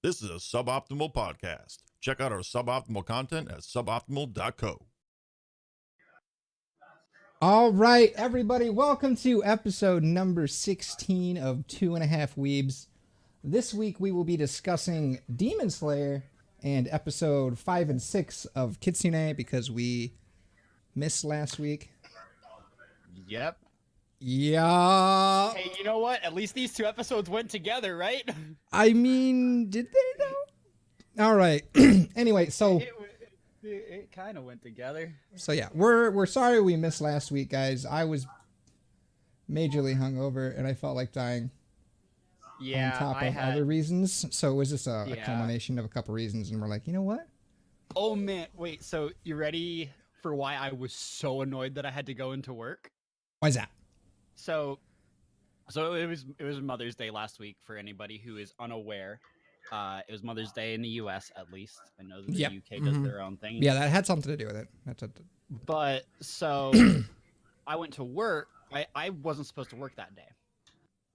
This is a Suboptimal podcast. Check out our suboptimal content at suboptimal.co. All right, everybody, welcome to episode number 16 of 2.5 Weebs. This week we will be discussing Demon Slayer and episode 5 and 6 of Kitsune because we missed last week. Yep. Yeah. Hey, you know what? At least these two episodes went together, right? I mean, did they though? All right. Anyway, so It kind of went together. yeah, we're sorry we missed last week, guys. I was majorly hungover and I felt like dying. Yeah, on top of other reasons. So it was just a Yeah. culmination of a couple reasons, and we're like, you know what? Oh man, wait. So you ready for why I was so annoyed that I had to go into work? Why is that? So it was Mother's Day last week for anybody who is unaware. It was Mother's Day in the U.S. at least. I know that the Yep. UK does their own thing. Yeah, that had something to do with it. But so I went to work. I wasn't supposed to work that day.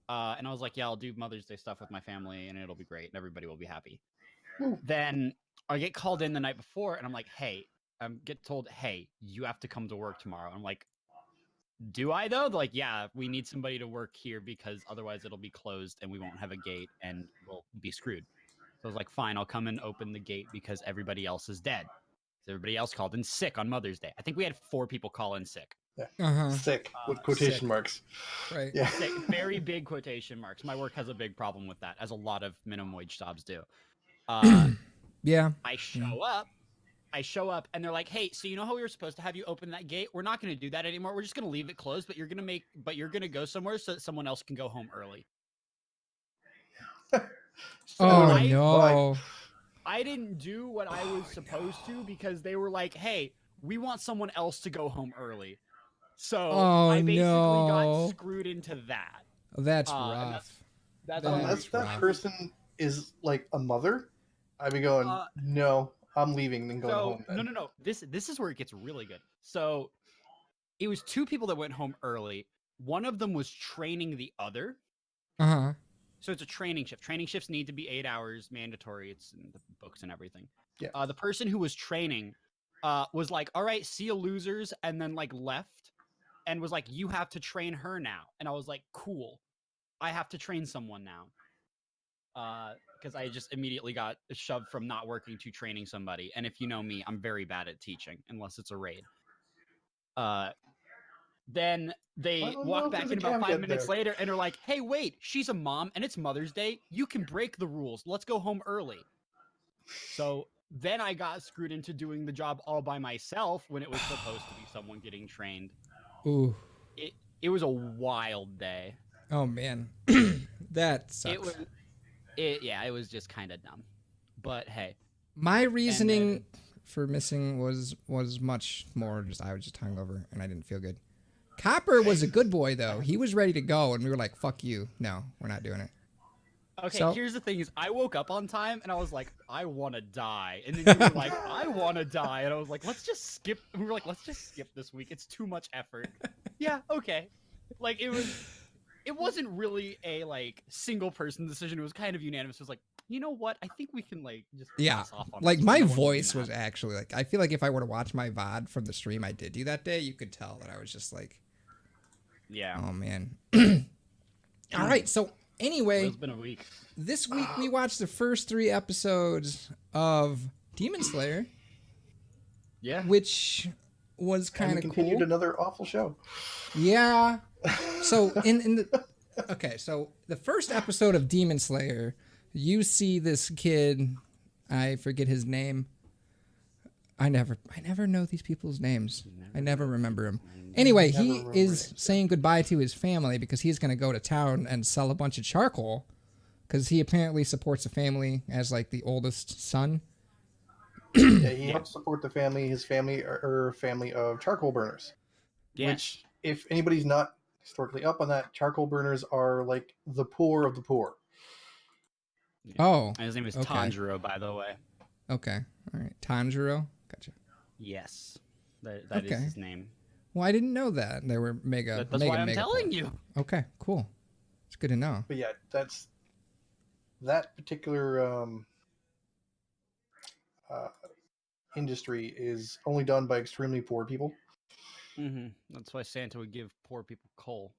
And I was like, yeah, I'll do Mother's Day stuff with my family and it'll be great and everybody will be happy. Then I get called in the night before and I'm like, hey, get told, hey, you have to come to work tomorrow. I'm like, do I though? They're like, yeah, we need somebody to work here because otherwise it'll be closed and we won't have a gate and we'll be screwed. So I was like, fine, I'll come and open the gate because everybody else is dead. So everybody else called in sick on Mother's Day. I think we had 4 people call in sick. Sick with quotation sick. marks. Right. Yeah. Sick, very big quotation marks. My work has a big problem with that, as a lot of minimum wage jobs do. Yeah. I show up, and they're like, "Hey, so you know how we were supposed to have you open that gate? We're not going to do that anymore. We're just going to leave it closed, but you're going to go somewhere so that someone else can go home early." Oh I- no. I didn't do what I was supposed to because they were like, "Hey, we want someone else to go home early." So Oh, I basically no. got screwed into that. That's and rough. That's Unless that rough. person is like a mother, I'd be going, no, I'm leaving and going home. Then. No. This is where it gets really good. So it was 2 people that went home early. One of them was training the other. Uh-huh. So it's a training shift. Training shifts need to be 8 hours, mandatory. It's in the books and everything. Yeah. The person who was training was like, all right, see you losers, and then like left and was like, you have to train her now. And I was like, cool. I have to train someone now. Because I just immediately got shoved from not working to training somebody. And if you know me, I'm very bad at teaching, unless it's a raid. Then they walk back in about 5 minutes later and are like, hey, wait, she's a mom and it's Mother's Day. You can break the rules. Let's go home early. So then I got screwed into doing the job all by myself when it was supposed to be someone getting trained. Ooh. It was a wild day. Oh man. That sucks. It was just kind of dumb. But hey. My reasoning for missing was much more just I was just hungover and I didn't feel good. Copper was a good boy though. He was ready to go and we were like, fuck you. No, we're not doing it. Okay, So- here's the thing is I woke up on time and I was like, I want to die. And then you were like, I want to die. And I was like, let's just skip. And we were like, let's just skip this week. It's too much effort. Yeah, okay. Like it wasn't really a like single person decision. It was kind of unanimous. It was like, you know what? I think we can like just pass off on like this. my We don't wanna do voice was that. actually like I feel like if I were to watch my VOD from the stream I did do that day, you could tell that I was just like, Yeah. oh man. All right, so anyway, It's been a week. this week we watched the first 3 episodes of Demon Slayer, Yeah. which was And kind we of continued cool. another awful show. Yeah. So in the okay, so the first episode of Demon Slayer, you see this kid, I forget his name. I never know these people's names. I never remember him. Anyway, he is saying goodbye to his family because he's going to go to town and sell a bunch of charcoal because he apparently supports a family as like the oldest son. Yeah, he helps support the family. His family are a family of charcoal burners. Yeah. Which, if anybody's not historically up on that, charcoal burners are like the poor of the poor. Oh, And his name is okay. Tanjiro, by the way. okay. All right. Tanjiro. Gotcha. Yes. That is Okay. his name. Well, I didn't know that. They were mega. That's why I'm telling you. Okay, cool. It's good to know. But yeah, that's that particular uh, industry is only done by extremely poor people. That's why Santa would give poor people coal.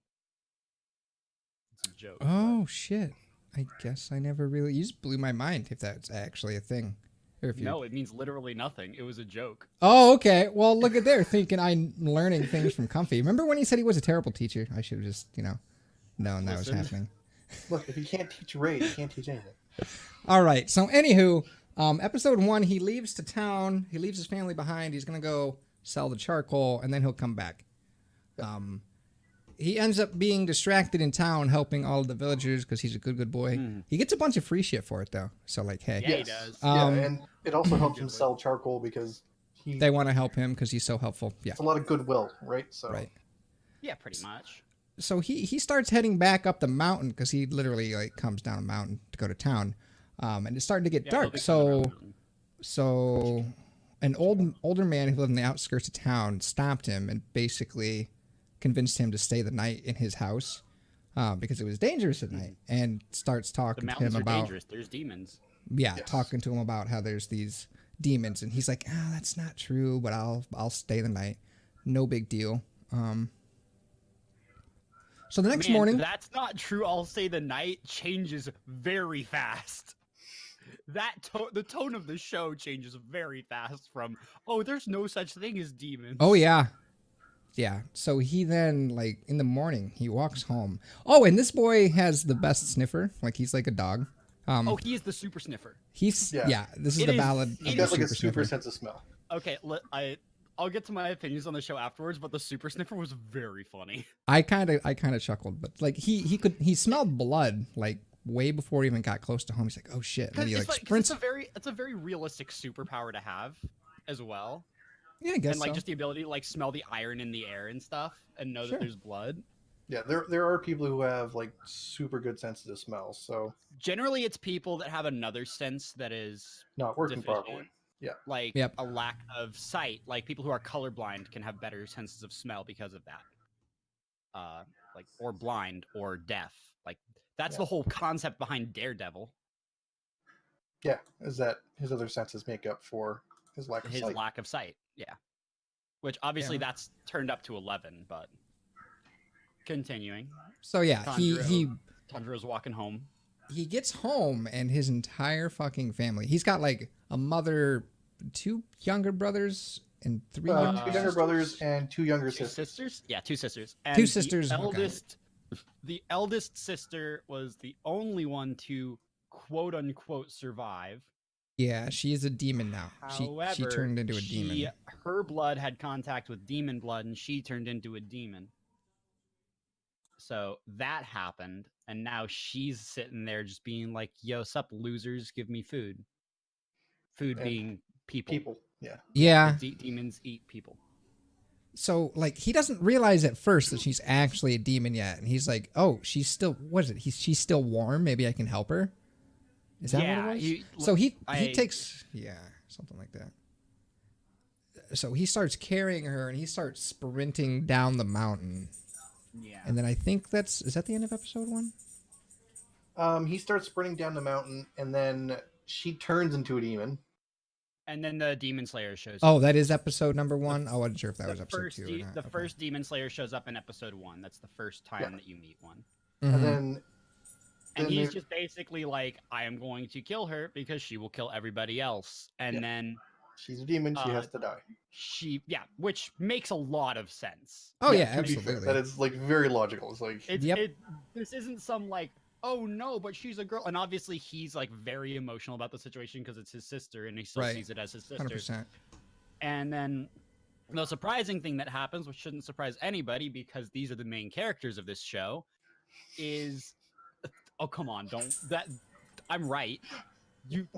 It's a joke. Oh shit! I guess I never really. You just blew my mind. If that's actually a thing, or if you. No, it means literally nothing. It was a joke. Oh, okay. Well, look at there, thinking I'm learning things from Comfy. Remember when he said he was a terrible teacher? I should have just, known that was Listen. happening. Look, if you can't teach raid, you can't teach anything. All right. So, anywho, episode 1, he leaves to town. He leaves his family behind. He's gonna go sell the charcoal, and then he'll come back. He ends up being distracted in town, helping all of the villagers because he's a good boy. He gets a bunch of free shit for it, though. So, like, hey, Yeah, he does. And it also helps him sell charcoal because they want to help him because he's so helpful. Yeah, it's a lot of goodwill, right? So right. Yeah, pretty much. So he starts heading back up the mountain because he literally comes down a mountain to go to town, and it's starting to get dark. So an older man who lived in the outskirts of town stopped him and basically convinced him to stay the night in his house because it was dangerous at night, and starts talking to him about dangerous. There's demons. Yeah, yes. Talking to him about how there's these demons, and he's like, that's not true, but I'll stay the night. No big deal. So the next morning, that's not true. I'll say the night changes very fast. The tone of the show changes very fast from, there's no such thing as demons. Oh yeah. Yeah. So he then, in the morning, he walks home. Oh, and this boy has the best sniffer. He's like a dog. He is the super sniffer. This is the ballad. He's got a super sense of smell. Okay, I'll get to my opinions on the show afterwards, but the super sniffer was very funny. I kind of chuckled, but he smelled blood way before he even got close to home. He's like, oh shit. And then he sprints. It's a very realistic superpower to have as well. Yeah, I guess and just the ability to smell the iron in the air and stuff and know that there's blood. Yeah, there are people who have super good senses of smell. So generally, it's people that have another sense that is not working properly. Yeah, a lack of sight. People who are colorblind can have better senses of smell because of that. Or blind or deaf. That's the whole concept behind Daredevil. Yeah, is that his other senses make up for his lack of sight. Yeah. Which obviously that's turned up to 11, but continuing. So yeah, Tanjiro's walking home. He gets home and his entire fucking family. He's got a mother, 2 younger brothers, and 3 2 younger brothers and 2 younger sisters. Yeah, 2 sisters. And 2 sisters. The eldest sister was the only one to quote unquote survive. Yeah, she is a demon now. However, she turned into a demon. Her blood had contact with demon blood, and she turned into a demon. So that happened, and now she's sitting there just being like, yo, sup, losers, give me food. Food being people. People, yeah. Yeah. Demons eat people. So, he doesn't realize at first that she's actually a demon yet. And he's like, oh, she's still, what is it? She's still warm. Maybe I can help her. Is that what it was? He takes, something like that. So he starts carrying her and he starts sprinting down the mountain. Yeah. And then I think is that the end of episode 1? He starts sprinting down the mountain and then she turns into a demon. And then the Demon Slayer shows up. Oh, that is episode number 1? I wasn't sure if that was episode 2 or not. The first Demon Slayer shows up in episode 1. That's the first time that you meet one. Mm-hmm. And he's just basically like, I am going to kill her because she will kill everybody else. And then she's a demon, she has to die. Which makes a lot of sense. Oh yeah, absolutely. That is very logical. It's this isn't some oh no, but she's a girl. And obviously he's very emotional about the situation because it's his sister and he still sees it as his sister. 100%. And then the surprising thing that happens, which shouldn't surprise anybody because these are the main characters of this show, is come on, I'm right.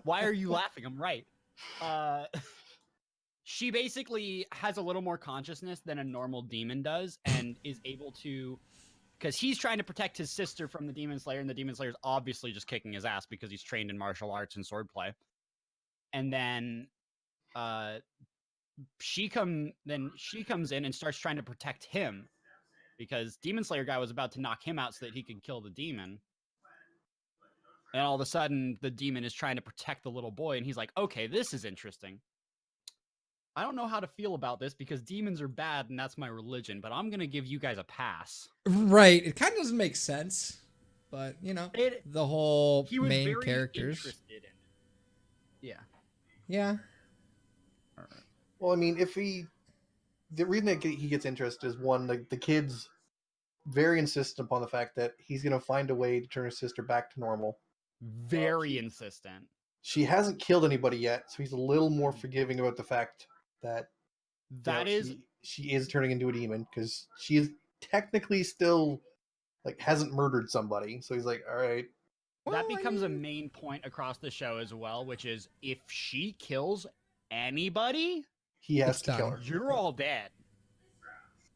Why are you laughing? I'm right. She basically has a little more consciousness than a normal demon does and is able to, because he's trying to protect his sister from the Demon Slayer, and the Demon Slayer's obviously just kicking his ass because he's trained in martial arts and swordplay. And then she comes in and starts trying to protect him because Demon Slayer guy was about to knock him out so that he could kill the demon. And all of a sudden, the demon is trying to protect the little boy, and he's like, okay, this is interesting. I don't know how to feel about this because demons are bad, and that's my religion, but I'm going to give you guys a pass. Right. It kind of doesn't make sense, but, you know, the whole He was main very characters. interested in it. Yeah. Yeah. Well, I mean, the reason that he gets interested is one, the kid's very insistent upon the fact that he's going to find a way to turn his sister back to normal. Very insistent. She hasn't killed anybody yet, so he's a little more forgiving about the fact that she is turning into a demon, because she is technically still like hasn't murdered somebody. So he's like, all right. That becomes a main point across the show as well, which is if she kills anybody, he has to kill her. You're all dead.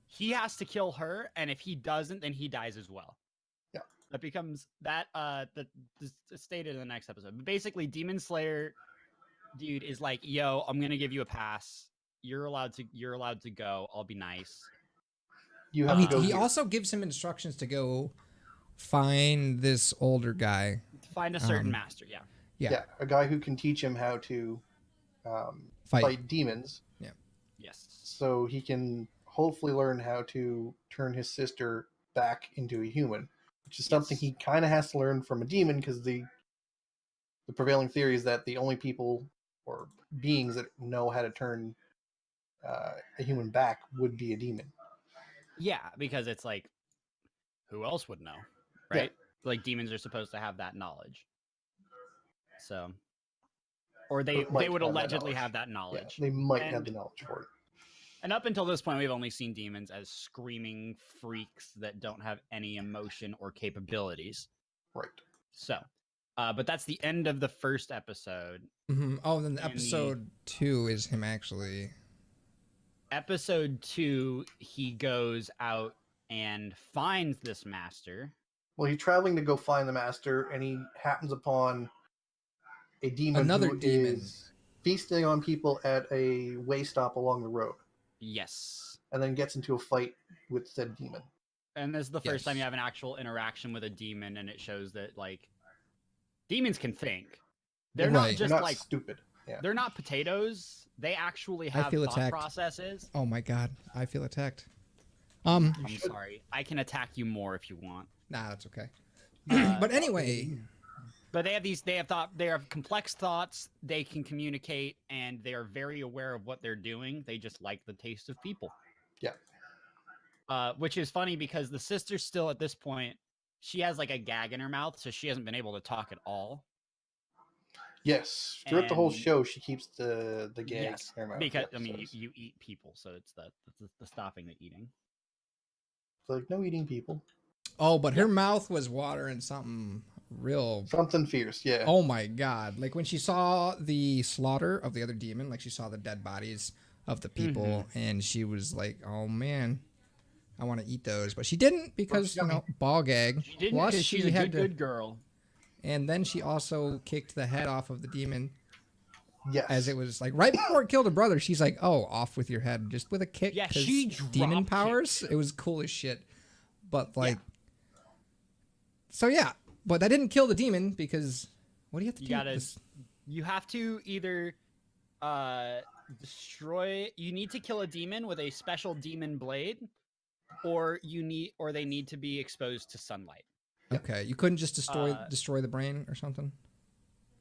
He has to kill her, and if he doesn't, then he dies as well. Yeah. That becomes that stated in the next episode. But basically, Demon Slayer dude is like, yo, I'm gonna give you a pass. You're allowed to go. I'll be nice. You have to go he here. also gives him instructions to go find this older guy. Find a certain master, Yeah. A guy who can teach him how to fight demons. Yeah. Yes. So he can hopefully learn how to turn his sister back into a human, which is something he kind of has to learn from a demon, because the prevailing theory is that the only people or beings that know how to turn a human back would be a demon. Yeah, because it's like, who else would know, right? Yeah. Like demons are supposed to have that knowledge. So, or they would allegedly have that knowledge. Yeah, they might have the knowledge for it. And up until this point, we've only seen demons as screaming freaks that don't have any emotion or capabilities. Right. So, but that's the end of the first episode. Mm-hmm. Oh, then episode 2 is him actually. Episode 2, he goes out and finds this master. Well, he's traveling to go find the master, and he happens upon a demon. Another who demon is feasting on people at a way stop along the road. Yes. And then gets into a fight with said demon. And this is the first time you have an actual interaction with a demon, and it shows that, like, demons can think. They're not just, they're not like, stupid. Yeah. They're not potatoes. They actually have thought processes. Oh my god, I feel attacked. I'm sorry. I can attack you more if you want. Nah, that's okay. But anyway. But they have complex thoughts, they can communicate, and they are very aware of what they're doing. They just like the taste of people. Yeah. Which is funny because the sister still at this point, she has like a gag in her mouth, so she hasn't been able to talk at all. Yes. Throughout the whole show, she keeps the gag in her mouth. Because, I mean, you eat people, so it's the stopping the eating. It's like, no eating people. Oh, but her mouth was watering something something fierce, yeah. Oh my god. Like when she saw the slaughter of the other demon, like she saw the dead bodies of the people, and she was like, oh man, I want to eat those. But she didn't because, ball gag. She didn't because she's a good girl. And then she also kicked the head off of the demon. Yes. As it was like right before it killed her brother, she's like, oh, off with your head. Just with a kick. Yeah, she demon powers. It was cool as shit. But like, so yeah. But that didn't kill the demon because what do you have to do? You have to either destroy. You need to kill a demon with a special demon blade, or they need to be exposed to sunlight. Okay, you couldn't just destroy the brain or something.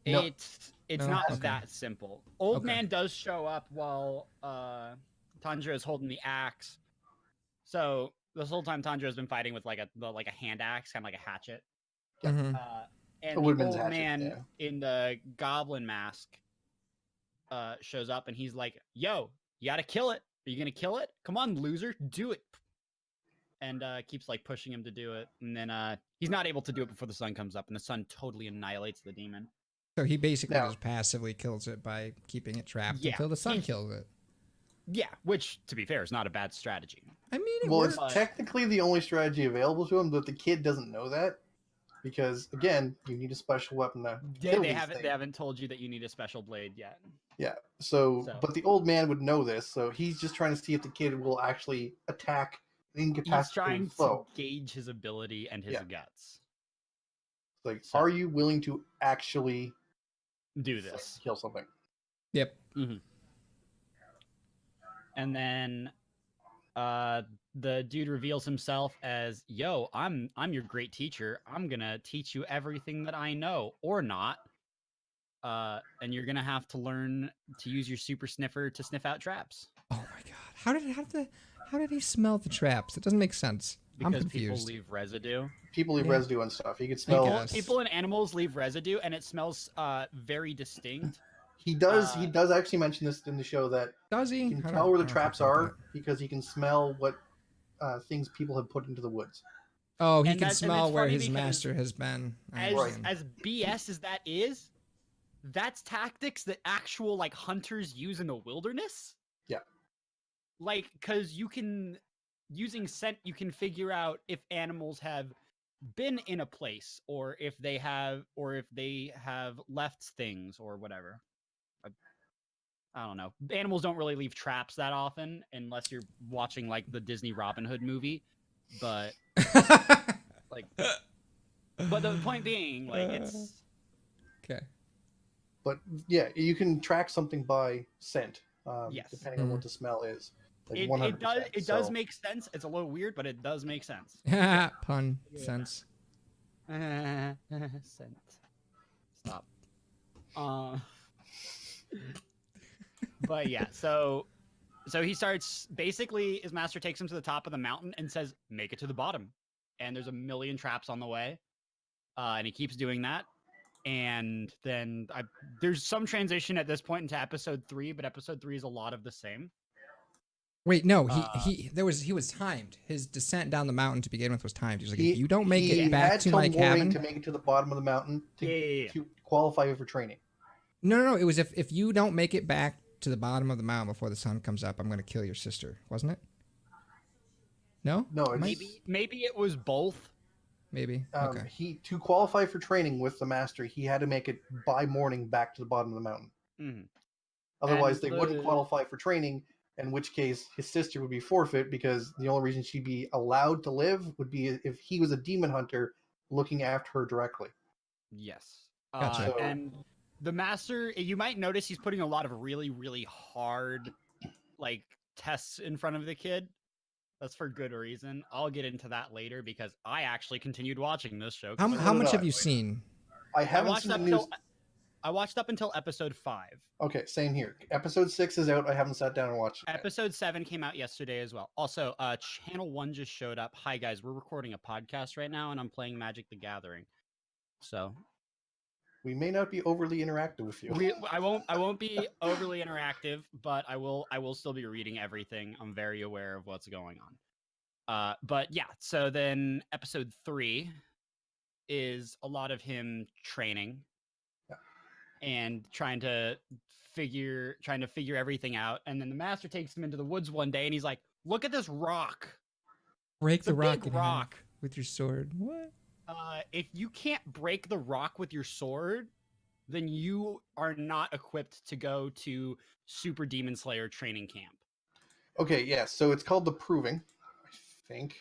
It's not that simple. Old man does show up while Tanjiro is holding the axe. So this whole time Tanjiro has been fighting with like a hand axe, kind of like a hatchet. And the old man in the goblin mask shows up, and he's like, yo, you gotta kill it. Are you gonna kill it? Come on, loser, do it. And keeps like pushing him to do it. And then he's not able to do it before the sun comes up, and the sun totally annihilates the demon. So he basically just passively kills it by keeping it trapped until the sun kills it. Yeah, which, to be fair, is not a bad strategy. I mean, it's technically the only strategy available to him, but the kid doesn't know that. Because again, you need a special weapon to kill they haven't told you that you need a special blade yet. Yeah. So, but the old man would know this, so he's just trying to see if the kid will actually attack the incapacitated foe. He's trying to gauge his ability and his guts. Like, So- are you willing to actually Do this. kill something? Yep. And then the dude reveals himself as, yo, I'm your great teacher. I'm gonna teach you everything that I know, or not. And you're gonna have to learn to use your super sniffer to sniff out traps. Oh my god. How did he smell the traps? It doesn't make sense. I'm Because people confused. leave residue. People leave Yeah. residue on stuff. He could smell. guess. People and animals leave residue, and it smells very distinct. He does actually mention this in the show that Does he? he can I don't- tell where I the don't traps fucking are know because he can smell what things people have put into the woods. that. Oh, he And can that's- and smell it's where funny his because master has been. I As understand. as BS as that is, that's tactics that actual like hunters use in the wilderness. Yeah. Like, because using scent, you can figure out if animals have been in a place, or if they have left things or whatever. I don't know. Animals don't really leave traps that often unless you're watching like the Disney Robin Hood movie. But like, but the point being, like, it's Okay. But yeah, you can track something by scent, Yes. depending on what the smell is. Like it 100%. does So, make sense. It's a little weird, but it does make sense. Pun sense. Sense. Stop. But yeah, so he starts, basically his master takes him to the top of the mountain and says, make it to the bottom. And there's a million traps on the way. And he keeps doing that. And then there's some transition at this point into episode 3, but episode 3 is a lot of the same. Wait, no, he was timed. His descent down the mountain to begin with was timed. He's like, if you don't make he it back had to till my morning cabin. to make it to the bottom of the mountain to, Yeah. to qualify for training. No. It was if you don't make it back to the bottom of the mountain before the sun comes up, I'm gonna kill your sister, wasn't it? No. No, it's, Maybe it was both. Maybe. Okay. he to qualify for training with the master, he had to make it by morning back to the bottom of the mountain. Mhm. Otherwise, And they wouldn't qualify for training. In which case, his sister would be forfeit because the only reason she'd be allowed to live would be if he was a demon hunter looking after her directly. Yes. Gotcha. And the master, you might notice he's putting a lot of really, really hard, like, tests in front of the kid. That's for good reason. I'll get into that later because I actually continued watching this show. How so much did have I. you seen? I haven't seen the news. I watched up until episode 5. Okay, same here. Episode 6 is out. I haven't sat down and watched it yet. Episode 7 came out yesterday as well. Also, Channel 1 just showed up. Hi, guys. We're recording a podcast right now, and I'm playing Magic the Gathering. So We may not be overly interactive with you. I won't be overly interactive, but I will still be reading everything. I'm very aware of what's going on. But yeah, so then episode 3 is a lot of him training and trying to figure everything out. And then the master takes him into the woods one day and he's like, look at this rock. Break It's the a rock big in half rock. with your sword. What? If you can't break the rock with your sword, then you are not equipped to go to Super Demon Slayer training camp. Okay, yeah. So it's called the Proving, I think,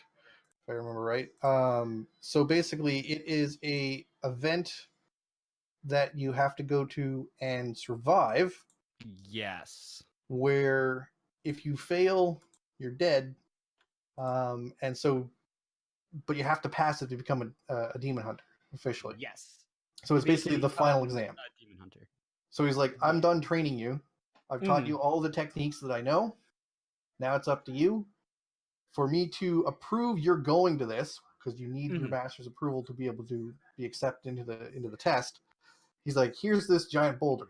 if I remember right. So basically, it is a event that you have to go to and survive. Yes. Where if you fail, you're dead. And so, but you have to pass it to become a demon hunter officially. Yes. So it's basically the final exam. Demon hunter. So he's like, I'm done training you. I've taught Mhm. you all the techniques that I know. Now it's up to you. For me to approve you're going to this, because you need your Mhm. master's approval to be able to be accepted into the test. He's like, here's this giant boulder.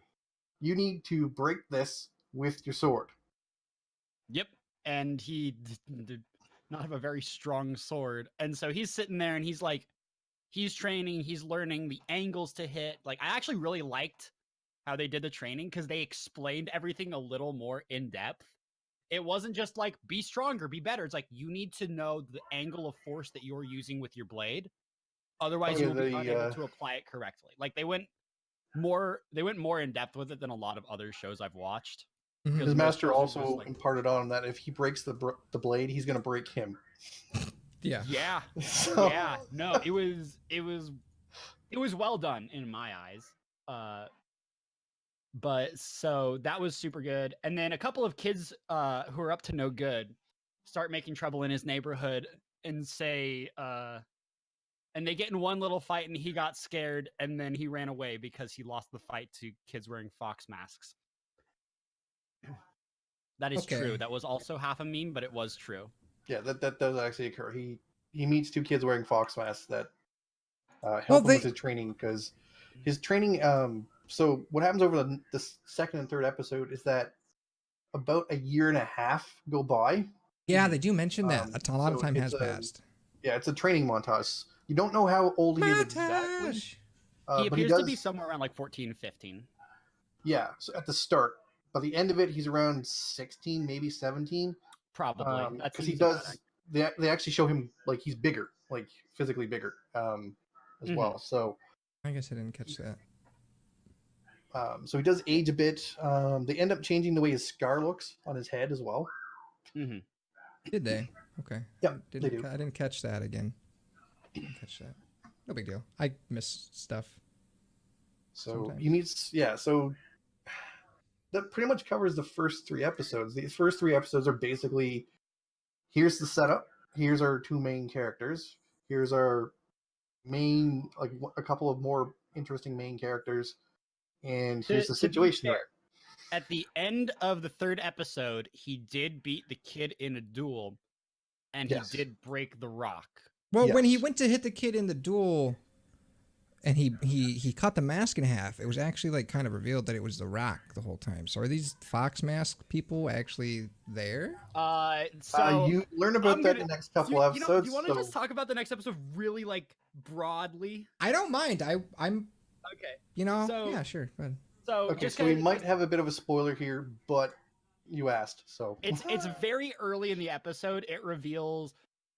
You need to break this with your sword. Yep. And he did not have a very strong sword. And so he's sitting there and he's like, he's training, he's learning the angles to hit. Like, I actually really liked how they did the training because they explained everything a little more in depth. It wasn't just like, be stronger, be better. It's like, you need to know the angle of force that you're using with your blade. Otherwise, yeah, you'll be they, unable to apply it correctly. Like, they went more in depth with it than a lot of other shows I've watched. Mhm. Because His most master shows are also just like, imparted on him that if he breaks the blade, he's going to break him. Yeah. yeah, So, yeah, no, it was It was well done in my eyes. But so that was super good. And then a couple of kids who are up to no good start making trouble in his neighborhood and say and they get in one little fight and he got scared and then he ran away because he lost the fight to kids wearing fox masks. That is true. That was also half a meme, but it was true. Yeah, that does actually occur. He meets two kids wearing fox masks that help him with his training, because his training. So what happens over the second and third episode is that about a year and a half go by. Yeah, they do mention that a lot of time has passed. Yeah, it's a training montage. You don't know how old he is exactly. He appears to be somewhere around like 14, 15. Yeah, so at the start. By the end of it, he's around 16, maybe 17. Probably. Because he does. They actually show him like he's bigger, like physically bigger, as well. So I guess I didn't catch that. So he does age a bit. They end up changing the way his scar looks on his head as well. Mm-hmm. Did they? Okay. Yeah, they do. I didn't catch that again. Didn't catch that. No big deal. I miss stuff. So sometimes. you need, so that pretty much covers the first 3 episodes. These first 3 episodes are basically, here's the setup, here's our 2 main characters, here's our main, like a couple of more interesting main characters, and here's the situation there. At the end of the 3rd episode, he did beat the kid in a duel, and he did break the rock. Well, when he went to hit the kid in the duel, and he cut the mask in half, it was actually like kind of revealed that it was the Rock the whole time. So are these fox mask people actually there? So you learn about that in the next couple episodes. Do you want to just talk about the next episode really like broadly? I don't mind. I'm okay. You know, so, yeah, sure. But so we might have a bit of a spoiler here, but you asked, so it's very early in the episode. It reveals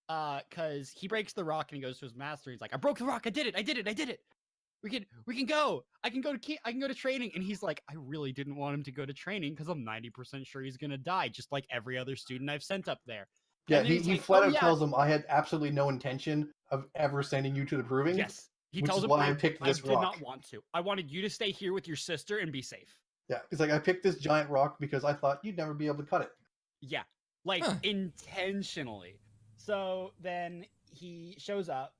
because he breaks the rock and he goes to his master. He's like, I broke the rock. I did it. We can go. I can go to training. And he's like, I really didn't want him to go to training because I'm 90% sure he's gonna die, just like every other student I've sent up there. Yeah, he flat out tells him, I had absolutely no intention of ever sending you to the proving. Yes. He tells him, I did not want to. I wanted you to stay here with your sister and be safe. Yeah, he's like, I picked this giant rock because I thought you'd never be able to cut it. Yeah, like intentionally. So then he shows up,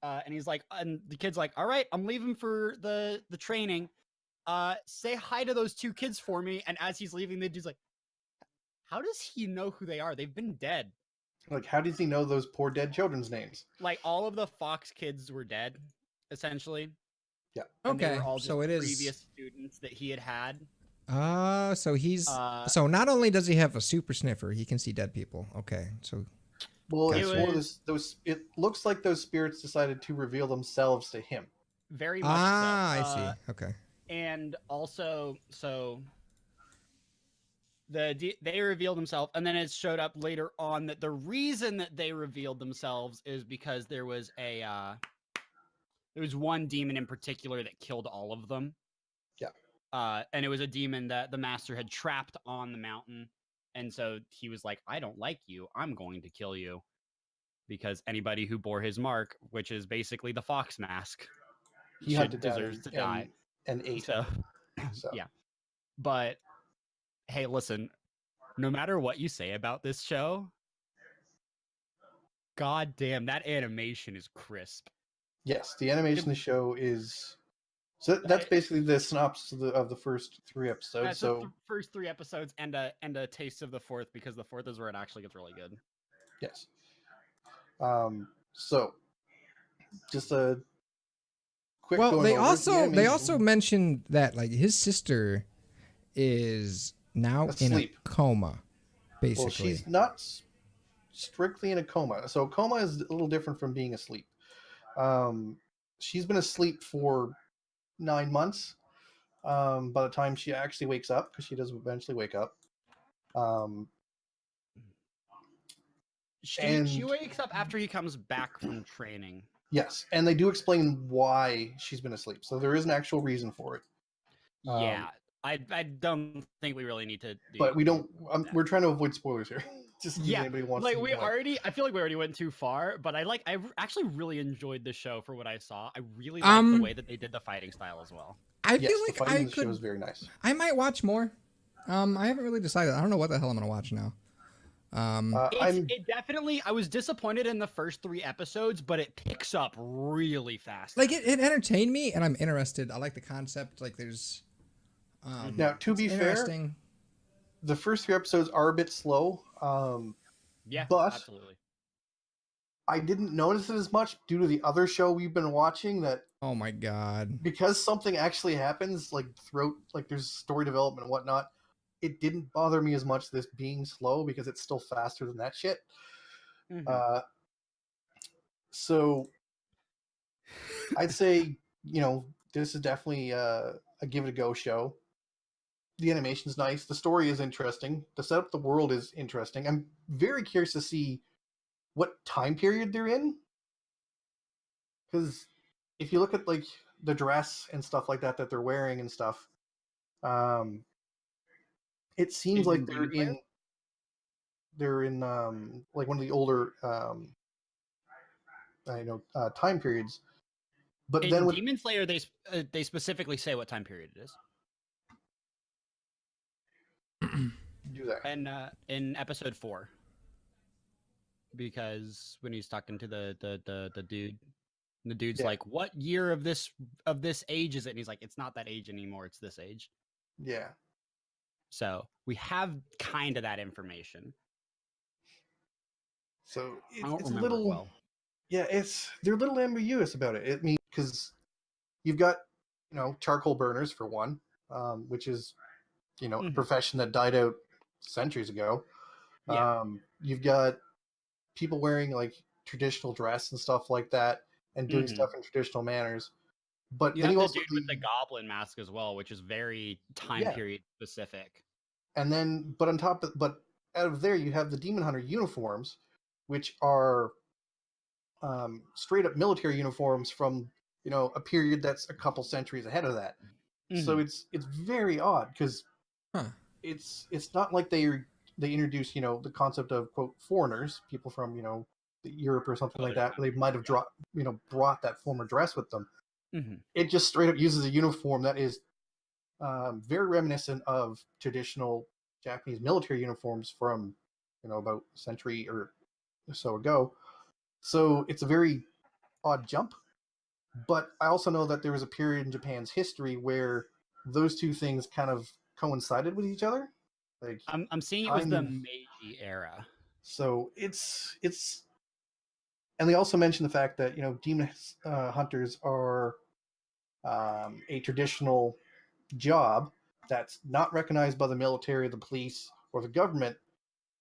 and he's like, and the kid's like, all right, I'm leaving for the training. Say hi to those 2 kids for me. And as he's leaving, the dude's like, how does he know who they are? They've been dead. Like, how does he know those poor dead children's names? Like, all of the Fox kids were dead, essentially. Yeah. And they were all so it is previous students that he had. So he's so not only does he have a super sniffer, he can see dead people. Okay, so. Well, it's more those. It looks like those spirits decided to reveal themselves to him. Very much so. I see. Okay. And also, so they revealed themselves, and then it showed up later on that the reason that they revealed themselves is because there was one demon in particular that killed all of them. Yeah. And it was a demon that the master had trapped on the mountain. And so he was like, I don't like you. I'm going to kill you. Because anybody who bore his mark, which is basically the fox mask, he deserves to die. And ate. So, yeah. But, hey, listen, no matter what you say about this show, god damn, that animation is crisp. Yes, the animation of the show is... So that's basically the synopsis of the first 3 episodes. Yeah, so the first 3 episodes and a taste of the 4th, because the 4th is where it actually gets really good. Yes. So just a quick. Well, they also mentioned that like his sister is now in a coma, basically. Well, she's not strictly in a coma. So coma is a little different from being asleep. She's been asleep for 9 months. By the time she actually wakes up, because she does eventually wake up. She wakes up after he comes back from training. Yes, and they do explain why she's been asleep, so there is an actual reason for it. Yeah, I don't think we really need to. But we don't. We're trying to avoid spoilers here. Just in case anybody wants like to, I feel like we already went too far, but I actually really enjoyed the show for what I saw. I really liked the way that they did the fighting style as well. I yes, feel the like fighting I in the show could. is very nice. I might watch more. I haven't really decided. I don't know what the hell I'm gonna watch now. It definitely. I was disappointed in the first 3 episodes, but it picks up really fast. Like it entertained me, and I'm interested. I like the concept. Like there's. Now, to be fair, the first 3 episodes are a bit slow. Yeah, but absolutely. I didn't notice it as much due to the other show we've been watching. That oh my god, because something actually happens, like throughout, like there's story development and whatnot. It didn't bother me as much this being slow because it's still faster than that shit. Mm-hmm. So I'd say, this is definitely a give it a go show. The animation's nice. The story is interesting. The setup of the world is interesting. I'm very curious to see what time period they're in. Because if you look at like the dress and stuff like that they're wearing and stuff, it seems like they're in like one of the older time periods. But in then with Demon Slayer, they specifically say what time period it is. do that. And in episode 4, because when he's talking to the dude, the dude's like, "What year of this age is it?" And he's like, "It's not that age anymore. It's this age." Yeah. So we have kind of that information. So I don't it's a remember little well. Yeah, they're a little ambiguous about it. I mean, because you've got charcoal burners for one, which is a profession that died out centuries ago. Yeah. You've got people wearing like traditional dress and stuff like that, and doing stuff in traditional manners. But you then have you the also dude with the goblin mask as well, which is very time period specific. And then, but out of there, you have the Demon Hunter uniforms, which are straight up military uniforms from a period that's a couple centuries ahead of that. So it's very odd because it's not like they introduce the concept of quote foreigners, people from Europe or something like that. They might have brought that former dress with them. It just straight up uses a uniform that is very reminiscent of traditional Japanese military uniforms from about a century or so ago. So it's a very odd jump. But I also know that there was a period in Japan's history where those two things kind of coincided with each other. Like I'm seeing it was the Meiji era. So it's and they also mention the fact that demon hunters are a traditional job that's not recognized by the military, the police, or the government,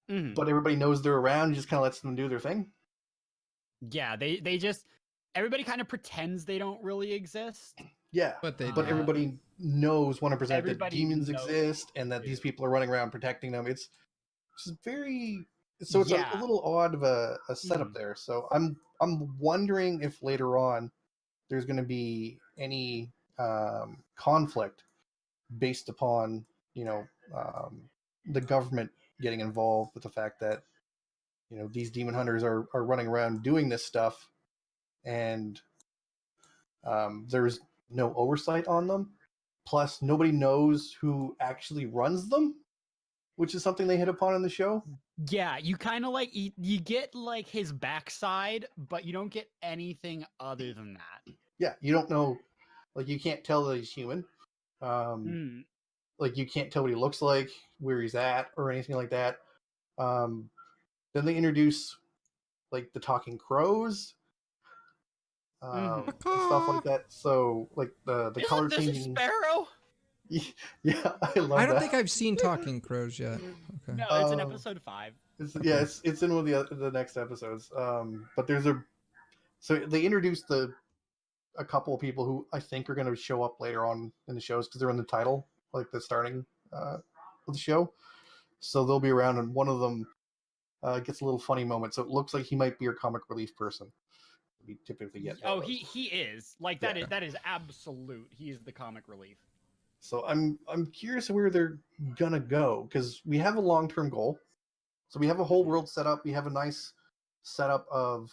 but everybody knows they're around and just kind of lets them do their thing. Yeah, they just everybody kind of pretends they don't really exist. Yeah, but everybody knows 100% that demons exist and that these people are running around protecting them. It's just very it's a little odd of a setup there. So I'm wondering if later on there's going to be any conflict based upon the government getting involved with the fact that these demon hunters are running around doing this stuff and there's no oversight on them. Plus, nobody knows who actually runs them, which is something they hit upon in the show. Yeah, you kind of like you get like his backside, but you don't get anything other than that. Yeah, you don't know, like you can't tell that he's human. Like you can't tell what he looks like, where he's at, or anything like that. Then they introduce like the talking crows, stuff like that. So like the color changing. Sparrow. Yeah, I love that. I don't think I've seen Talking Crows yet. Okay. No, it's in episode 5. It's in one of the next episodes. But so they introduced a couple of people who I think are going to show up later on in the shows because they're in the title, like the starting of the show. So they'll be around, and one of them gets a little funny moment. So it looks like he might be your comic relief person. We typically get. Oh, he is like that. That is absolute. He is the comic relief. So I'm curious where they're gonna go because we have a long-term goal. So we have a whole world set up. We have a nice setup of,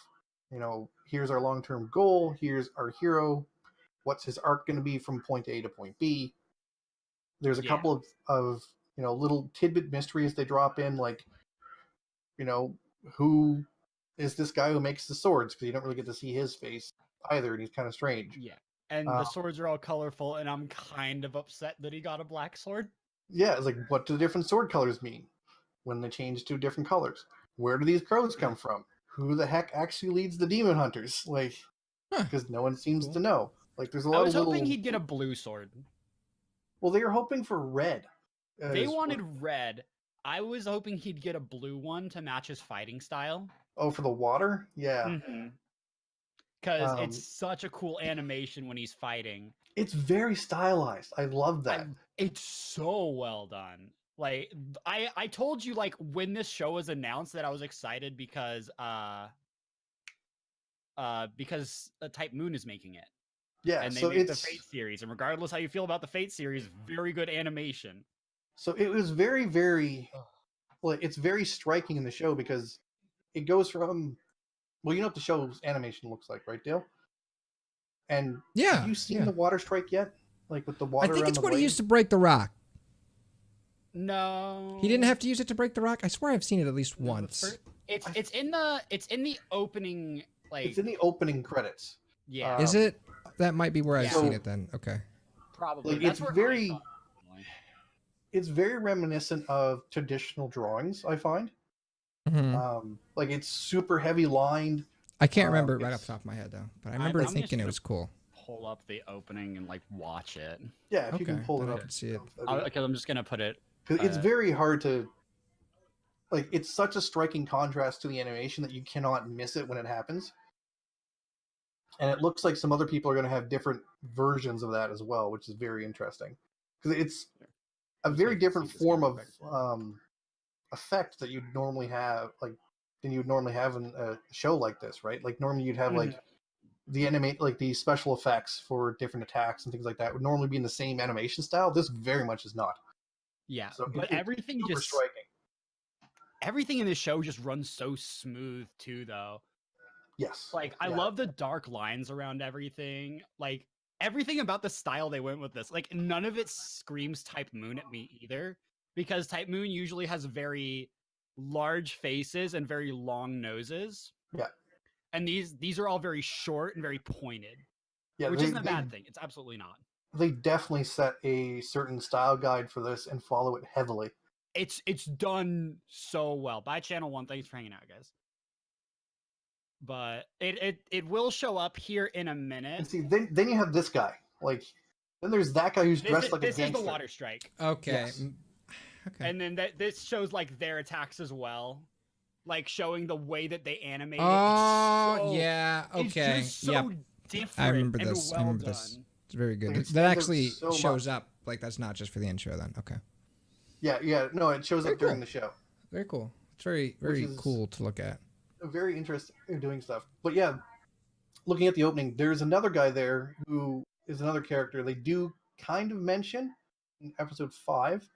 here's our long-term goal. Here's our hero. What's his arc going to be from point A to point B? There's a couple of little tidbit mysteries they drop in, like, who is this guy who makes the swords? Because you don't really get to see his face either, and he's kind of strange. Yeah. And the swords are all colorful, and I'm kind of upset that he got a black sword. Yeah, it's like, what do the different sword colors mean when they change to different colors? Where do these crows come from? Who the heck actually leads the demon hunters? Like, because no one seems to know. Like, there's a lot of little... I was hoping he'd get a blue sword. Well, they were hoping for red. They wanted red. I was hoping he'd get a blue one to match his fighting style. Oh, for the water? Yeah. Because it's such a cool animation when he's fighting. It's very stylized. I love that. It's so well done. Like, I told you, like, when this show was announced that I was excited because Type Moon is making it. Yeah, and they so make the Fate series, and regardless how you feel about the Fate series, very good animation. So it was very, very, well, it's very striking in the show because it goes from, well, you know what the show's animation looks like, right, Dale? And have you seen the water strike yet? Like with the water. I think on it's the what blade? he used to break the rock. No, he didn't have to use it to break the rock. I swear I've seen it at least once. It's in the opening, like it's in the opening credits. Yeah, is it? That might be where I've seen it then. Okay, probably. Like, it's very reminiscent of traditional drawings, I find. Like, it's super heavy lined. I can't remember it right off the top of my head though, but I remember thinking it was cool. Pull up the opening and like watch it. Yeah, if you can pull it up, I can see it. Because I'm just gonna put it. Because it's very hard to. Like, it's such a striking contrast to the animation that you cannot miss it when it happens. And it looks like some other people are going to have different versions of that as well, which is very interesting. Because it's a very different form of effect that you'd normally have, like, than you'd normally have in a show like this, right? Like, normally you'd have, like, the special effects for different attacks and things like that would normally be in the same animation style. This very much is not. Yeah, so but everything just striking. Everything in this show just runs so smooth too, though. Yes. Like, I love the dark lines around everything. Like, everything about the style they went with this. Like, none of it screams Type Moon at me either. Because Type Moon usually has very large faces and very long noses. Yeah. And these are all very short and very pointed. Yeah, which isn't a bad thing. It's absolutely not. They definitely set a certain style guide for this and follow it heavily. It's done so well. By Channel 1, thanks for hanging out, guys. But it will show up here in a minute. And see, then you have this guy. Like, then there's that guy who's dressed like a gangster. This is the water strike. Okay. Yes. Okay. And then this shows like their attacks as well, like showing the way that they animate. Oh, yeah. Okay. It's just so different. I remember and this. Well I remember done. this. It's very good. It's That actually so shows much. up. Like, that's not just for the intro then. Okay. Yeah. No, it shows Very up during cool. the show. Very cool. It's very cool to look at. Very interesting in doing stuff. But yeah, looking at the opening, there's another guy there who is another character they do kind of mention in episode 5.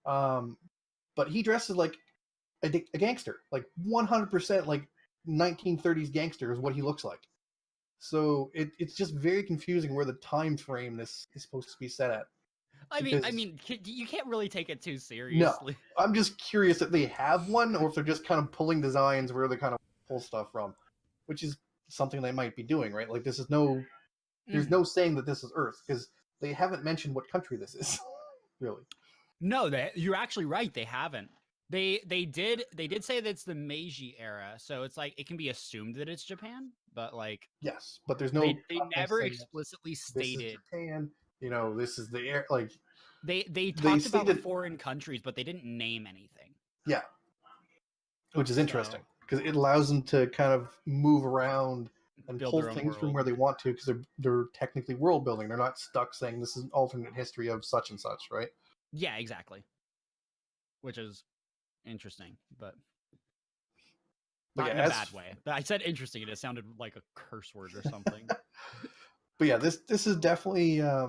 But he dresses like a gangster, like 100% like 1930s gangster is what he looks like. So it's just very confusing where the time frame this is supposed to be set at. I mean, you can't really take it too seriously. No, I'm just curious if they have one or if they're just kind of pulling designs where they kind of pull stuff from, which is something they might be doing, right? Like, there's no saying that this is Earth because they haven't mentioned what country this is, really. No, you're actually right. They haven't. They did say that it's the Meiji era, so it's like it can be assumed that it's Japan, but like yes, but there's no. They never explicitly stated. This is Japan. This is the air. Like they talked about foreign countries, but they didn't name anything. Yeah, which is interesting because it allows them to kind of move around and pull things from where they want to because they're technically world building. They're not stuck saying this is an alternate history of such and such, right? Yeah, exactly. Which is interesting, but not in a bad way. I said interesting, and it sounded like a curse word or something. But yeah, this is definitely a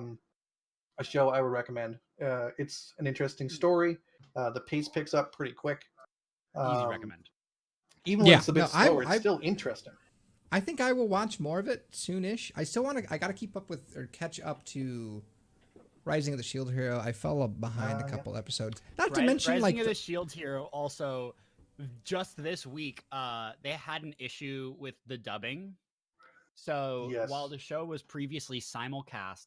show I would recommend. It's an interesting story. The pace picks up pretty quick. Easy recommend. Even when Yeah, it's a bit no, slower, it's still interesting. I think I will watch more of it soonish. I still want to. I got to keep up with or catch up to Rising of the Shield Hero. I fell behind a couple episodes. Not to mention, Rising like of the Shield Hero also just this week, they had an issue with the dubbing. So Yes. while the show was previously simulcast,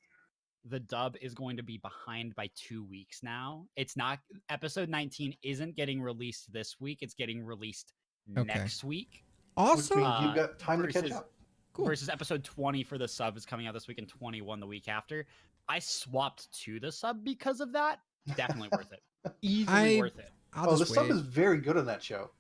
the dub is going to be behind by 2 weeks now. It's not episode 19 isn't getting released this week. It's getting released next week. Also, Which means you've got time to catch up. Cool. Versus episode 20 for the sub is coming out this week and 21 the week after. I swapped to the sub because of that. Definitely worth it. Easily worth it. I'll the just sub wait. is very good on that show.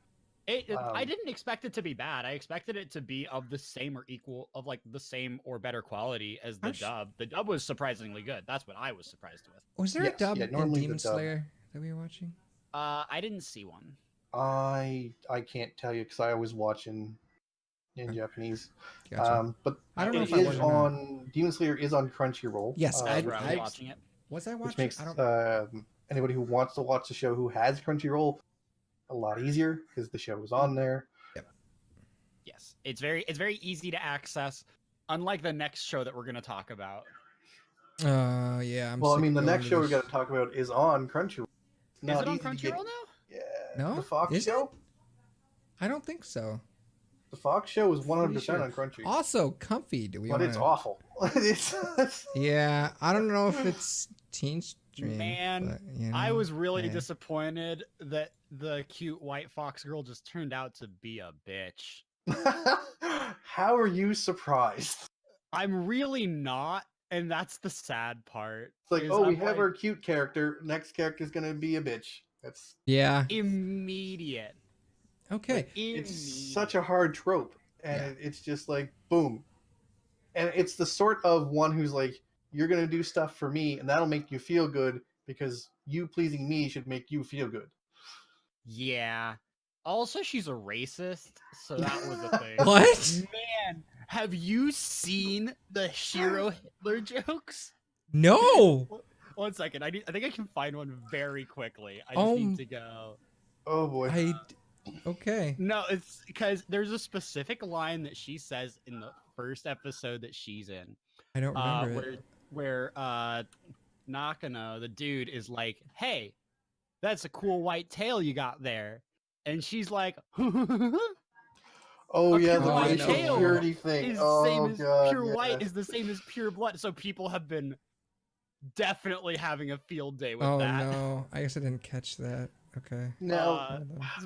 I didn't expect it to be bad. I expected it to be of the same or equal, of like the same or better quality as the dub. The dub was surprisingly good. That's what I was surprised with. Was there a dub in normally Demon the dub. Slayer that we were watching? I didn't see one. I can't tell you because I was watching in Japanese. Gotcha. But I don't know it if I is was or not. on Demon Slayer is on Crunchyroll. Yes, That's where I was watching it. Was I watching? Which makes I don't. anybody who wants to watch the show who has Crunchyroll a lot easier because the show was on there. Yes, it's very easy to access. Unlike the next show that we're going to talk about. Yeah. I mean, the next show we got to talk about is on Crunchyroll. Is it on Crunchyroll now? Yeah. No? The Fox Is show? it? I don't think so. The Fox show is 100% Pretty sure. on Crunchy. Also, comfy. Do we? But wanna... it's awful. Yeah, I don't know if it's teen stream. Man, but, you know, I was really hey. disappointed that the cute white fox girl just turned out to be a bitch. How are you surprised? I'm really not, and that's the sad part. It's like, is oh, we I'm have like, our cute character. Next character's gonna be a bitch. That's Yeah. immediate. Okay. it's such a hard trope, and it's just like boom, and it's the sort of one who's like, you're gonna do stuff for me, and that'll make you feel good because you pleasing me should make you feel good. Yeah. Also, she's a racist, so that was a thing. What? Man, have you seen the Shiro Hitler jokes? No. 1 second. I think I can find one very quickly. I just need to go. Oh boy. Okay. No, it's because there's a specific line that she says in the first episode that she's in. I don't remember it. Where Nakano, the dude, is like, "Hey, that's a cool white tail you got there," and she's like, Oh yeah, the white racial tail purity thing. is Oh same as god, pure yes. white is the same as pure blood. So people have been definitely having a field day with Oh that. no, I guess I didn't catch that. Okay. Now,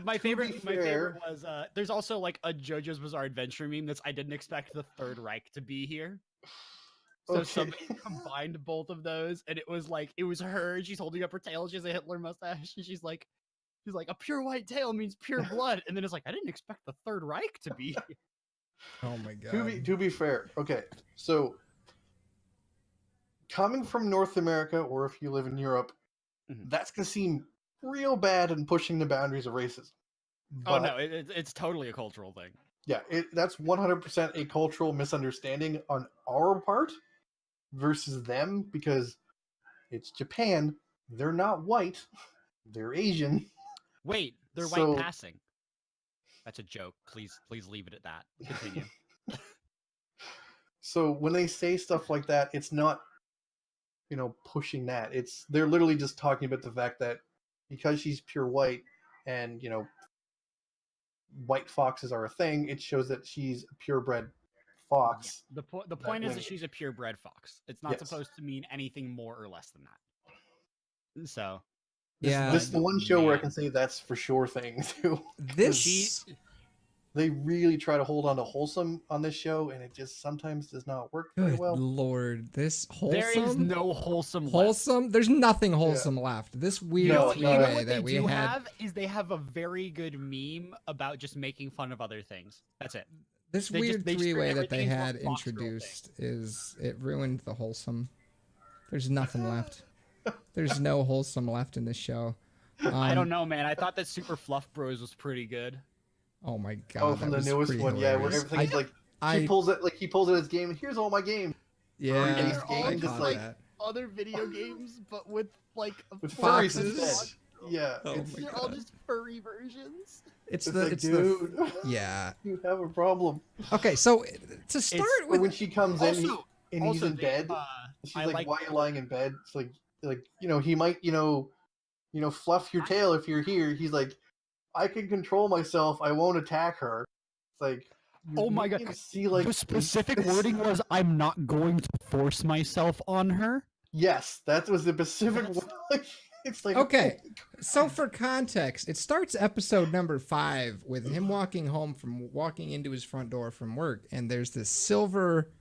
My to be favorite fair- was there's also like a JoJo's Bizarre Adventure meme that's I didn't expect the Third Reich to be here. So Okay. somebody combined both of those, and it was her, and she's holding up her tail, she has a Hitler mustache, and she's like a pure white tail means pure blood, and then it's like I didn't expect the Third Reich to be here. Oh my god. To be fair, okay, so coming from North America, or if you live in Europe, that's gonna seem real bad and pushing the boundaries of racism. Oh no, it's totally a cultural thing. Yeah, that's 100% a cultural misunderstanding on our part versus them because it's Japan. They're not white. They're Asian. Wait, they're So- white passing. That's a joke. Please leave it at that. Continue. So when they say stuff like that, it's not, pushing that. They're literally just talking about the fact that because she's pure white and, white foxes are a thing, it shows that she's a purebred fox. The point is that lineage. she's a purebred fox. It's not Yes. supposed to mean anything more or less than that. So This is the one show where I can say that's for sure thing too. They really try to hold on to wholesome on this show, and it just sometimes does not work very Good well. lord, this wholesome. there is no wholesome. Wholesome. There's nothing wholesome left. This weird No, three-way What that they we do had. have is they have a very good meme about just making fun of other things. That's it. This they weird just three-way turn that they everything into a had Fox Girl introduced it ruined the wholesome. There's nothing left. There's no wholesome left in this show. I don't know, man. I thought that Super Fluff Bros was pretty good. Oh my god. Oh, from that the was newest pretty one, yeah, where hilarious. everything's he pulls it as game. Here's all my games. Yeah, They're I all caught just like- that. Other video games, but with like With Foxes. furries instead. Yeah, Oh it's, my They're all just furry versions. It's it's the like, it's dude, the yeah. you have a problem. Okay, so to start Or with, when she comes in Also, and he's in they, bed, she's I like, like "Why are you lying in bed?" It's like he might fluff your tail if you're here. He's like, "I can control myself. I won't attack her." It's like, Oh my god! see like The specific wording was, "I'm not going to force myself on her." Yes, that was the specific. It's like, okay, oh my God. so for context, it starts episode number 5 with him walking into his front door from work, and there's this silver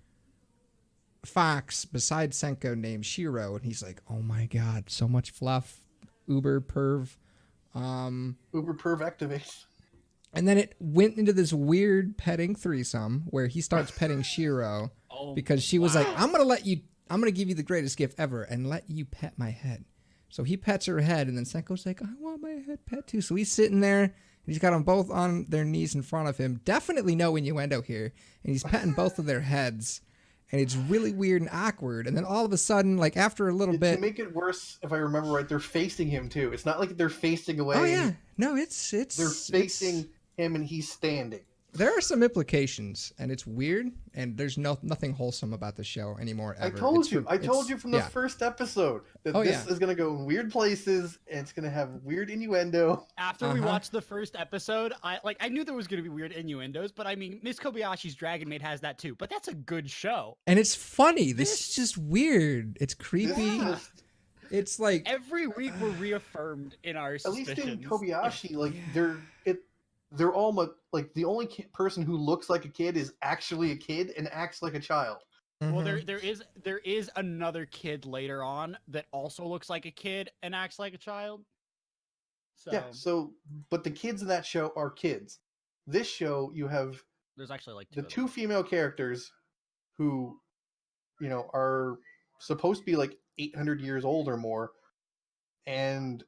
fox beside Senko named Shiro, and he's like, "Oh my god, so much fluff, uber perv." Uber perv activates. And then it went into this weird petting threesome where he starts petting Shiro because she was like, I'm gonna give you the greatest gift ever and let you pet my head. So he pets her head, and then Senko's like, I want my head pet too. So he's sitting there, and he's got them both on their knees in front of him. Definitely no innuendo here. And he's petting both of their heads. And it's really weird and awkward. And then all of a sudden, like after a little bit... To make it worse, if I remember right, they're facing him too. It's not like they're facing away. Oh yeah. No, They're facing him and he's standing. There are some implications, and it's weird, and there's nothing wholesome about the show anymore ever. I told you from the first episode that this is going to go in weird places, and it's going to have weird innuendo. After we watched the first episode, I knew there was going to be weird innuendos, but I mean, Miss Kobayashi's Dragon Maid has that too, but that's a good show. And it's funny. This is just weird. It's creepy. It's like... Every week we're reaffirmed in our suspicions. At least in Kobayashi, they're all like the only person who looks like a kid is actually a kid and acts like a child. Well, there is another kid later on that also looks like a kid and acts like a child. So yeah. So, but the kids in that show are kids. This show, you have there's actually like the two female characters who, are supposed to be like 800 years old or more, and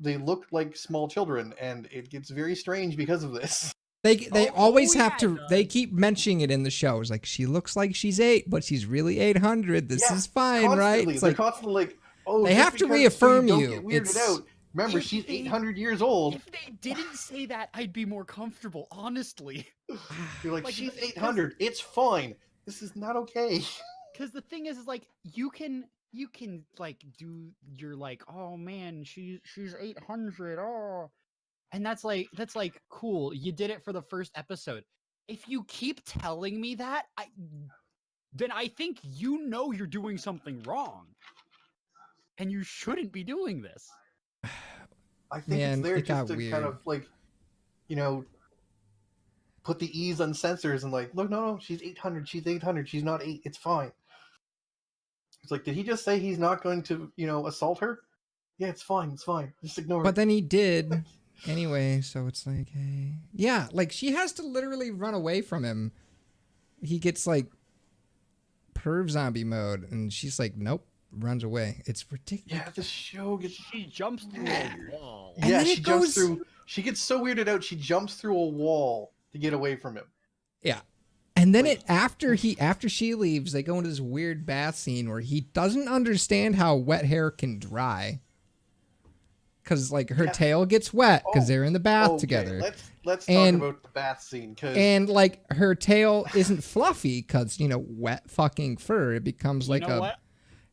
they look like small children, and it gets very strange because of this. They always have to. They keep mentioning it in the shows. Like, she looks like she's 8, but she's really 800. This is fine, right? It's They're constantly like, oh, they have to reaffirm so you. Don't get weirded out. Remember, she's 800 years old. If they didn't say that, I'd be more comfortable, honestly. You're like she's 800. It's fine. This is not okay. Because the thing is like you can like do your like, oh man, she's 800, and that's like cool. You did it for the first episode. If you keep telling me that, then I think you're doing something wrong, and you shouldn't be doing this. I think it's there just to kind of like, put the ease on censors and like, look, no, she's 800. She's 800. She's not 8. It's fine. It's like, did he just say he's not going to, assault her? Yeah, it's fine. It's fine. Just ignore it. But then he did anyway, so it's like, hey. Yeah, like, she has to literally run away from him. He gets, like, perv zombie mode, and she's like, nope, runs away. It's ridiculous. Yeah, the show gets... She jumps through a wall. Yeah, she jumps through... She gets so weirded out, she jumps through a wall to get away from him. Yeah. And then after she leaves, they go into this weird bath scene where he doesn't understand how wet hair can dry. Because like her tail gets wet because they're in the bath together. Let's talk about the bath scene. And like her tail isn't fluffy because wet fucking fur. It becomes like What?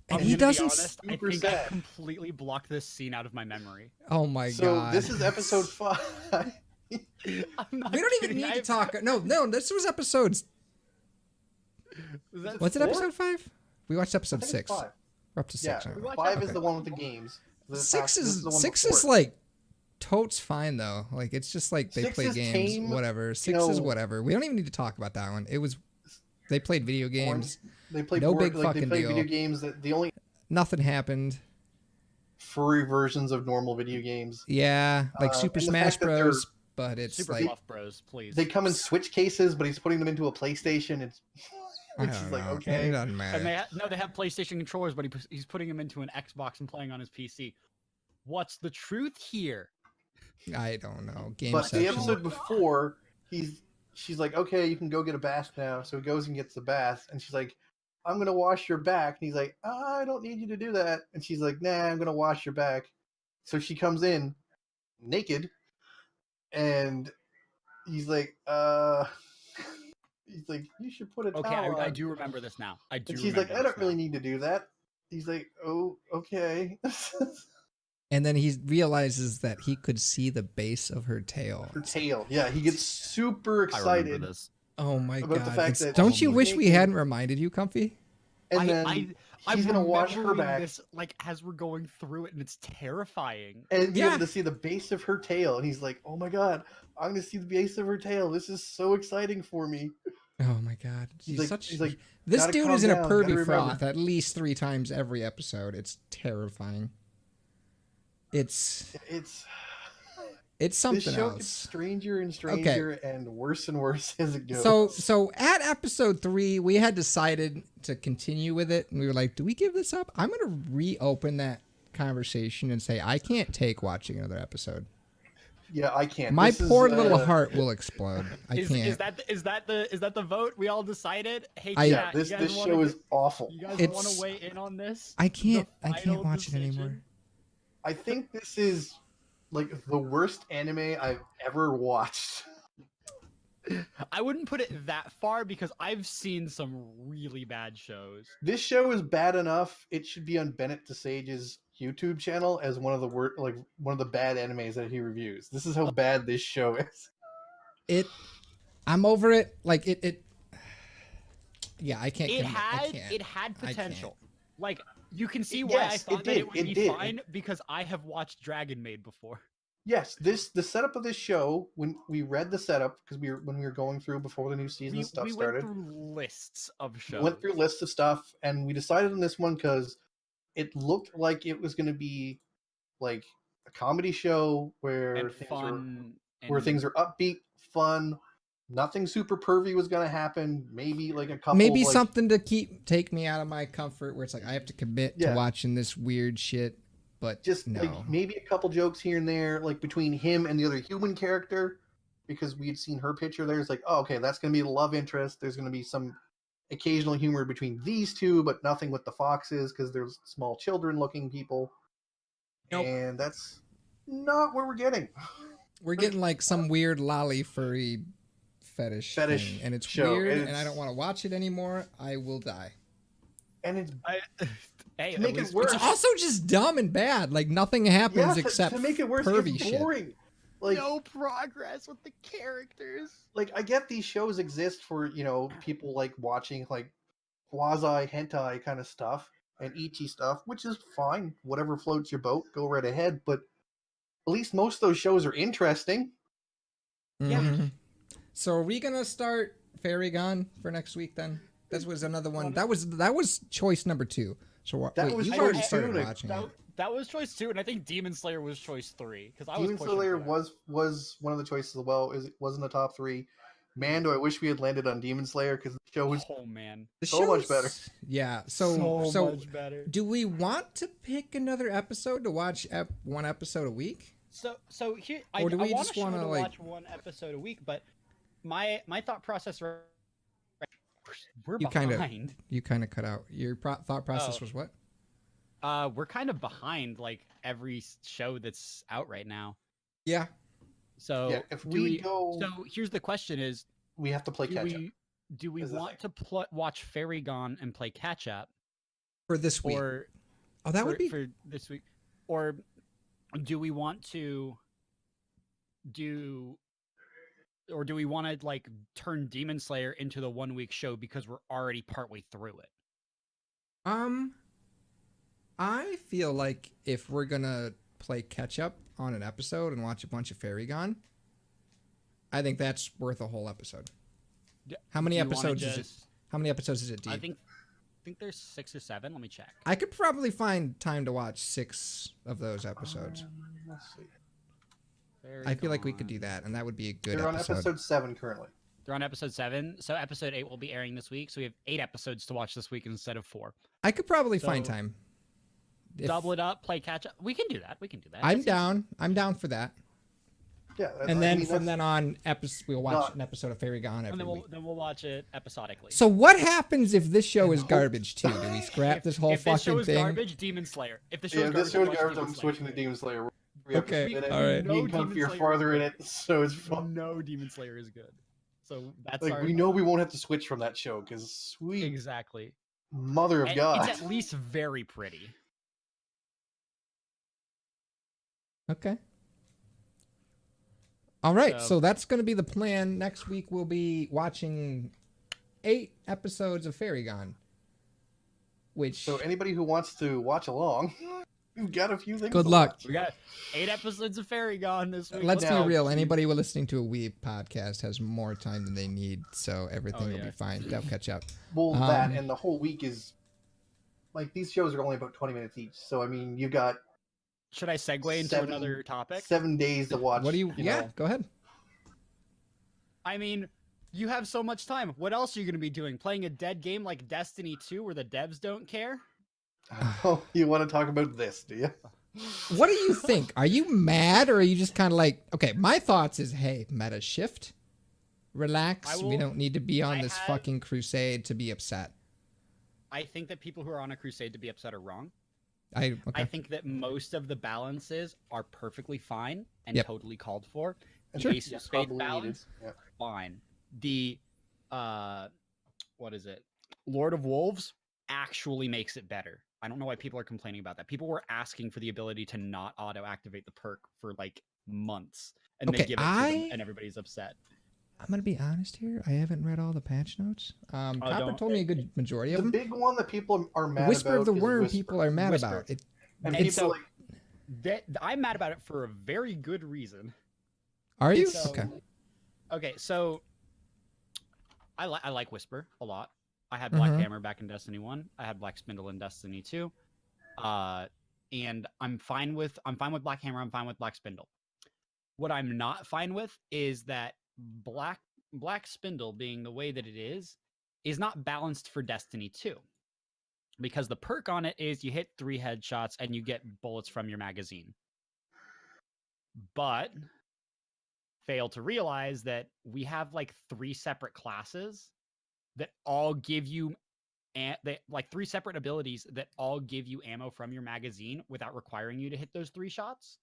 And he doesn't. I think I completely blocked this scene out of my memory. Oh my god! So this is episode 5. We don't even need to talk. No, this was episodes. Was it episode 5? We watched episode 6. 5. We're up to 6. Yeah, 5 is the one with the games. 6 is like totes fine though. Like it's just like they play games, tame, whatever. 6 is whatever. We don't even need to talk about that one. They played video games. They played big fucking they played deal. Video games that the only nothing happened. Furry versions of normal video games. Yeah, like Super Smash Bros. But it's Super like Fluff Bros, please. They come in Switch cases, but he's putting them into a PlayStation. It's which is like okay. It doesn't matter. And they have PlayStation controllers, but he's putting them into an Xbox and playing on his PC. What's the truth here? I don't know. But the episode before, she's like, okay, you can go get a bath now. So he goes and gets the bath, and she's like, I'm gonna wash your back. And he's like, I don't need you to do that. And she's like, nah, I'm gonna wash your back. So she comes in, naked, and he's like, he's like, you should put a Okay, towel on. I do remember this now. I do. And she's remember like, I don't this really now. need to do that. He's like, oh, okay. And then he realizes that he could see the base of her tail. Her tail. Yeah, he gets super I excited. remember this. Oh my About god! the fact that Don't you she's wish we naked. hadn't reminded you, Comfy? And then I'm he's gonna watch her remembering back, this, like as we're going through it, and it's terrifying. and be Yeah. able to see the base of her tail. And he's like, oh my god, I'm gonna see the base of her tail. This is so exciting for me. Oh my god! He's He's like, this "Gotta dude calm is in a down, gotta pervy remember." froth at least 3 times every episode. It's terrifying. It's It's it's this something show gets else. stranger and stranger and worse as it goes. So at episode 3, we had decided to continue with it, and we were like, "Do we give this up?" I'm gonna reopen that conversation and say I can't take watching another episode. yeah, I can't. My This is, poor little heart will explode. I Is can't. that the vote we all decided? Hey, Yeah, chat, this you guys wanna show get- is awful. You guys It's- want to weigh in on this? I can't The final watch it anymore. decision? I think this is like the worst anime I've ever watched. I wouldn't put it that far because I've seen some really bad shows. This show is bad enough. It should be on Bennett DeSage's YouTube channel as one of the one of the bad animes that he reviews. This is how bad this show is. I'm over it. Like it. Yeah, I can't. It commit. I can't. had I can't. potential. Like you can see why Yes, I it thought that did, it would it be did. fine because I have watched Dragon Maid before. Yes, the setup of this show, when we read the setup, because when we were going through before the new season stuff we started, went through lists of we shows. went through lists of stuff, and we decided on this one because it looked like it was going to be like a comedy show where and things fun. where things are upbeat, fun. Nothing super pervy was going to happen. Maybe like a couple. Maybe like, something to take me out of my comfort, where it's like I have to commit to Yeah. watching this weird shit. But just no. like maybe a couple jokes here and there, like between him and the other human character, because we had seen her picture there. It's like, oh, okay, that's going to be the love interest. There's going to be some occasional humor between these two, but nothing with the foxes because there's small children-looking people. Nope. And that's not what we're getting. We're getting like some weird lolly furry fetish thing, and it's show, weird, and and I don't want to watch it anymore. I will die. And it's Hey, to make it worse. It's also just dumb and bad. Like nothing happens yeah, except to make it worse, pervy it's shit. boring. Like, no progress with the characters. like I get these shows exist for people like watching like quasi hentai kind of stuff and ecchi stuff, which is fine. Whatever floats your boat, go right ahead. But at least most of those shows are interesting. Yeah. Mhm. So are we gonna start Fairy Gone for next week then? That was another one. That was choice number 2. So That wait, was you've choice already 2, started Nick. watching it. That was choice 2, and I think Demon Slayer was choice 3 because I was Demon pushing Slayer for that. was one of the choices as well. It was in the top 3. Man, do I wish we had landed on Demon Slayer because the show was Oh man, The so much show's- better. Yeah. So much better. do we want to pick another episode to watch one episode a week? So here, I Or do we want just a show wanna, to like- watch one episode a week, but my thought process. We're You kinda- behind. You kind of cut out. Your thought process Oh. was what? We're kind of behind like every show that's out right now. Yeah. So Yeah, if do we go- So here's the question: Is we have to play do catch up. we is the want to watch Fairy Gone and play catch up, For this week. or Oh, that for, would be. for this week, or do we want to do we want to like turn Demon Slayer into the 1 week show because we're already partway through it? I feel like if we're gonna play catch up on an episode and watch a bunch of Fairy Gone, I think that's worth a whole episode. How many Do you wanna episodes is it? just- How many episodes is it deep? I think there's 6 or 7. Let me check. I could probably find time to watch 6 of those episodes. Let's see. Fairy I feel like we could Gone. do that, and that would be a good They're on episode. episode 7 currently. They're on episode 7, so episode 8 will be airing this week. So we have 8 episodes to watch this week instead of 4. I could probably find So, time. If- Double it up, play catch up. We can do that. I'm That's down. I'm down for that. Yeah, And then from then on, we'll watch Not- an episode of Fairy Gone easy. every And week. then we'll watch it episodically. So what happens if this show is garbage too? Do we scrap this whole if this show fucking is thing? garbage, Demon Slayer. If the show yeah, is if this garbage, show is watch garbage, Demon I'm Slayer. switching to Demon Slayer. Okay, minute. all right. Me and No Comfy Demon are Slayer farther is in it, so it's fun. No Demon Slayer is good. So that's Like our we know we won't have to switch from that show because sweet exactly. mother of And God. it's at least very pretty. Okay. All right, So- so that's going to be the plan. Next week we'll be watching 8 episodes of Fairy Gone. Which So anybody who wants to watch along, we've got a few things. Good to luck. watch. We got 8 episodes of Fairy Gone this week. let's be Now, real. Anybody who listening to a Weeb podcast has more time than they need, so everything will yeah. be fine. They'll catch up. Well, that Um, and the whole week is like these shows are only about 20 minutes each. So I mean, you've got Should I segue into 7 another topic? 7 days to watch. What do you? Yeah, know. go ahead. I mean, you have so much time. What else are you going to be doing? Playing a dead game like Destiny 2 where the devs don't care? Oh, you want to talk about this, do you? What do you think? Are you mad or are you just kind of like, okay, my thoughts is, hey, meta shift, relax. We don't need to be on this fucking crusade to be upset. I think that people who are on a crusade to be upset are wrong. I I think that most of the balances are perfectly fine and Yep. totally called for. The Sure. Ace of Yeah, Spades probably needed. balance, Yeah. fine. The what is it? Lord of Wolves actually makes it better. I don't know why people are complaining about that. People were asking for the ability to not auto activate the perk for like months, and Okay, they give it to them, and everybody's upset. I'm gonna be honest here. I haven't read all the patch notes. Copper don't- told me a good majority The of them. big one that people are mad Whisper about of the is Worm, Whisper. people are mad Whisper. about it. And And people so- like, I'm mad about it for a very good reason. Are you? So- Okay. Okay, so I like Whisper a lot. I had Black Mhm. Hammer back in Destiny 1. I had Black Spindle in Destiny 2. And I'm fine with Black Hammer, I'm fine with Black Spindle. What I'm not fine with is that Black Spindle being the way that it is not balanced for Destiny 2. Because the perk on it is you hit 3 headshots and you get bullets from your magazine. But fail to realize that we have like 3 separate classes that all give you like 3 separate abilities that all give you ammo from your magazine without requiring you to hit those 3 shots.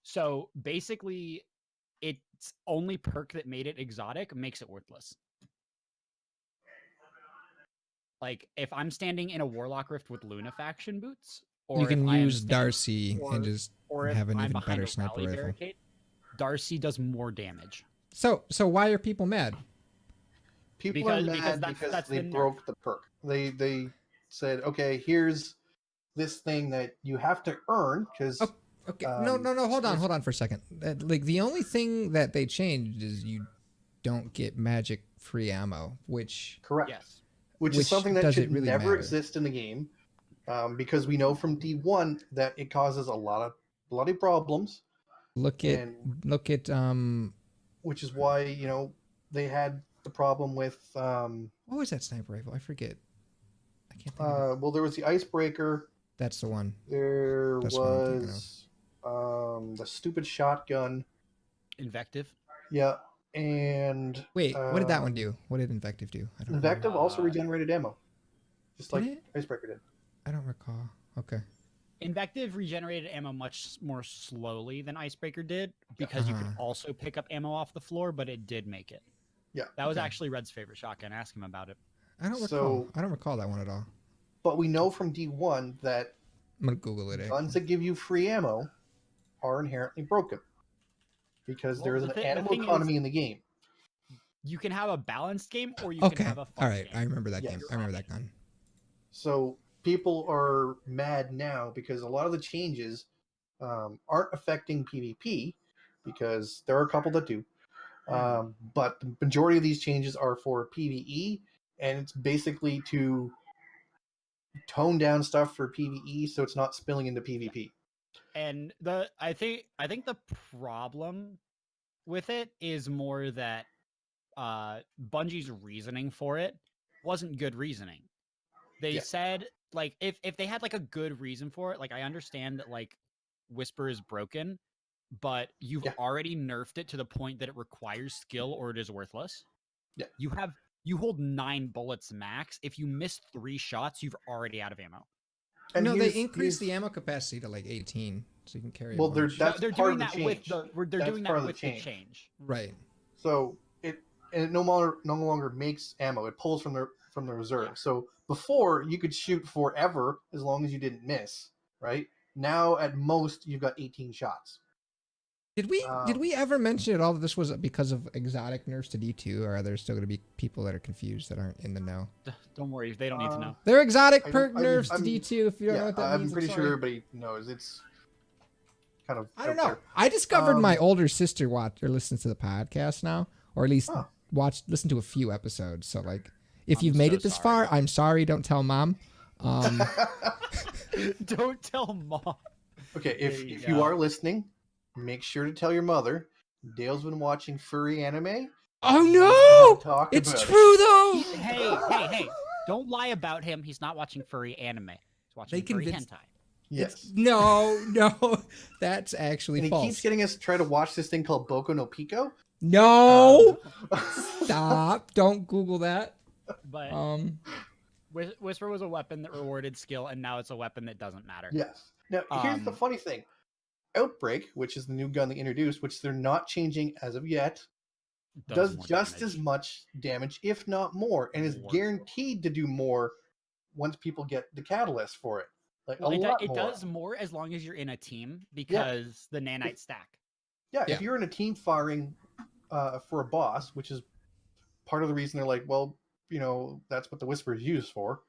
So basically, its only perk that made it exotic makes it worthless. Like if I'm standing in a Warlock Rift with Lunafaction boots, or You can if I am use standing- Darcy or- and just or if have an I'm even behind better a sniper rally rifle. barricade, Darcy does more damage. So why are people mad? people Because- are mad because because, that's they the nerf. broke the perk. They said, okay, here's this thing that you have to earn because Oh, Okay, no, hold on for a second. Like the only thing that they changed is you don't get magic free ammo, which correct, Yes. which Which is something that doesn't should really never matter. exist in the game, because we know from D1 that it causes a lot of bloody problems, look at And- which is why they had the problem with what was that sniper rifle? I forget. I can't think of it. well, there was the icebreaker. That's the one. There That's what I'm thinking of. was the stupid shotgun. Invective. Yeah, and Wait, what did that one do? What did Invective do? I don't. Invective also Uh, regenerated ammo, just Did like it? icebreaker did. I don't recall. Okay. Invective regenerated ammo much more slowly than Icebreaker did because you could Uh-huh. also pick up ammo off the floor, but it did make it. Yeah. That was Okay. actually Red's favorite shotgun. Ask him about it. I don't recall. So- I don't recall that one at all. But we know from D1 that I'm gonna Google it. guns that give you free ammo are inherently broken because Well, there is the an thi- the animal thing economy is- in the game. You can have a balanced game or you Okay. can have a fun All right. game. I remember that Yes. game. I remember that gun. So people are mad now because a lot of the changes aren't affecting PvP because there are a couple that do. But the majority of these changes are for PvE, and it's basically to tone down stuff for PvE so it's not spilling into PvP. And I think the problem with it is more that Bungie's reasoning for it wasn't good reasoning. They Yeah. said like if they had like a good reason for it, like I understand that like Whisper is broken, but you've Yeah. already nerfed it to the point that it requires skill or it is worthless. Yeah. You hold 9 bullets max. If you miss 3 shots, you're already out of ammo. And no, here's- they increased the here's- ammo capacity to like 18. so you can carry. Well, a they're bunch. that's they're part doing of the that with change. they're That's doing part that of the with the change. change. Right. So it no longer makes ammo. It pulls from the reserve. Yeah. So before you could shoot forever as long as you didn't miss, right? Now at most you've got 18 shots. Did we ever mention at all that this was because of exotic nerfs to D2, or are there still going to be people that are confused that aren't in the know? Don't worry, they don't need to know. They're exotic I perk don't- nerfs to I'm- D2. If you don't know what that I'm means, pretty I'm sure sorry. everybody knows. It's kind of I don't out know. there. I discovered my older sister watch or listens to the podcast now, or at least Huh. listen to a few episodes. So like, if I'm you've made so it this sorry. far, I'm sorry. Don't tell mom. Don't tell mom. Okay, if There you you go. are listening, make sure to tell your mother. Dale's been watching furry anime. Oh Talk no! It's about it. true though. Hey! Don't lie about him. He's not watching furry anime. He's watching They furry convinced- hentai. Yes. No, that's actually And he false. keeps getting us to try to watch this thing called Boku no Pico. No, stop! Don't Google that. But Whisper was a weapon that rewarded skill, and now it's a weapon that doesn't matter. Yes. Now, here's the Um, funny thing. Outbreak, which is the new gun they introduced, which they're not changing as of yet, does more just damage. as much damage, if not more, and is More. guaranteed to do more once people get the catalyst for it. Like Well, a lot it more. does more as long as you're in a team because the nanites stack. Yeah, Yeah. if you're in a team firing for a boss, which is part of the reason they're like, well, that's what the Whisper is used for.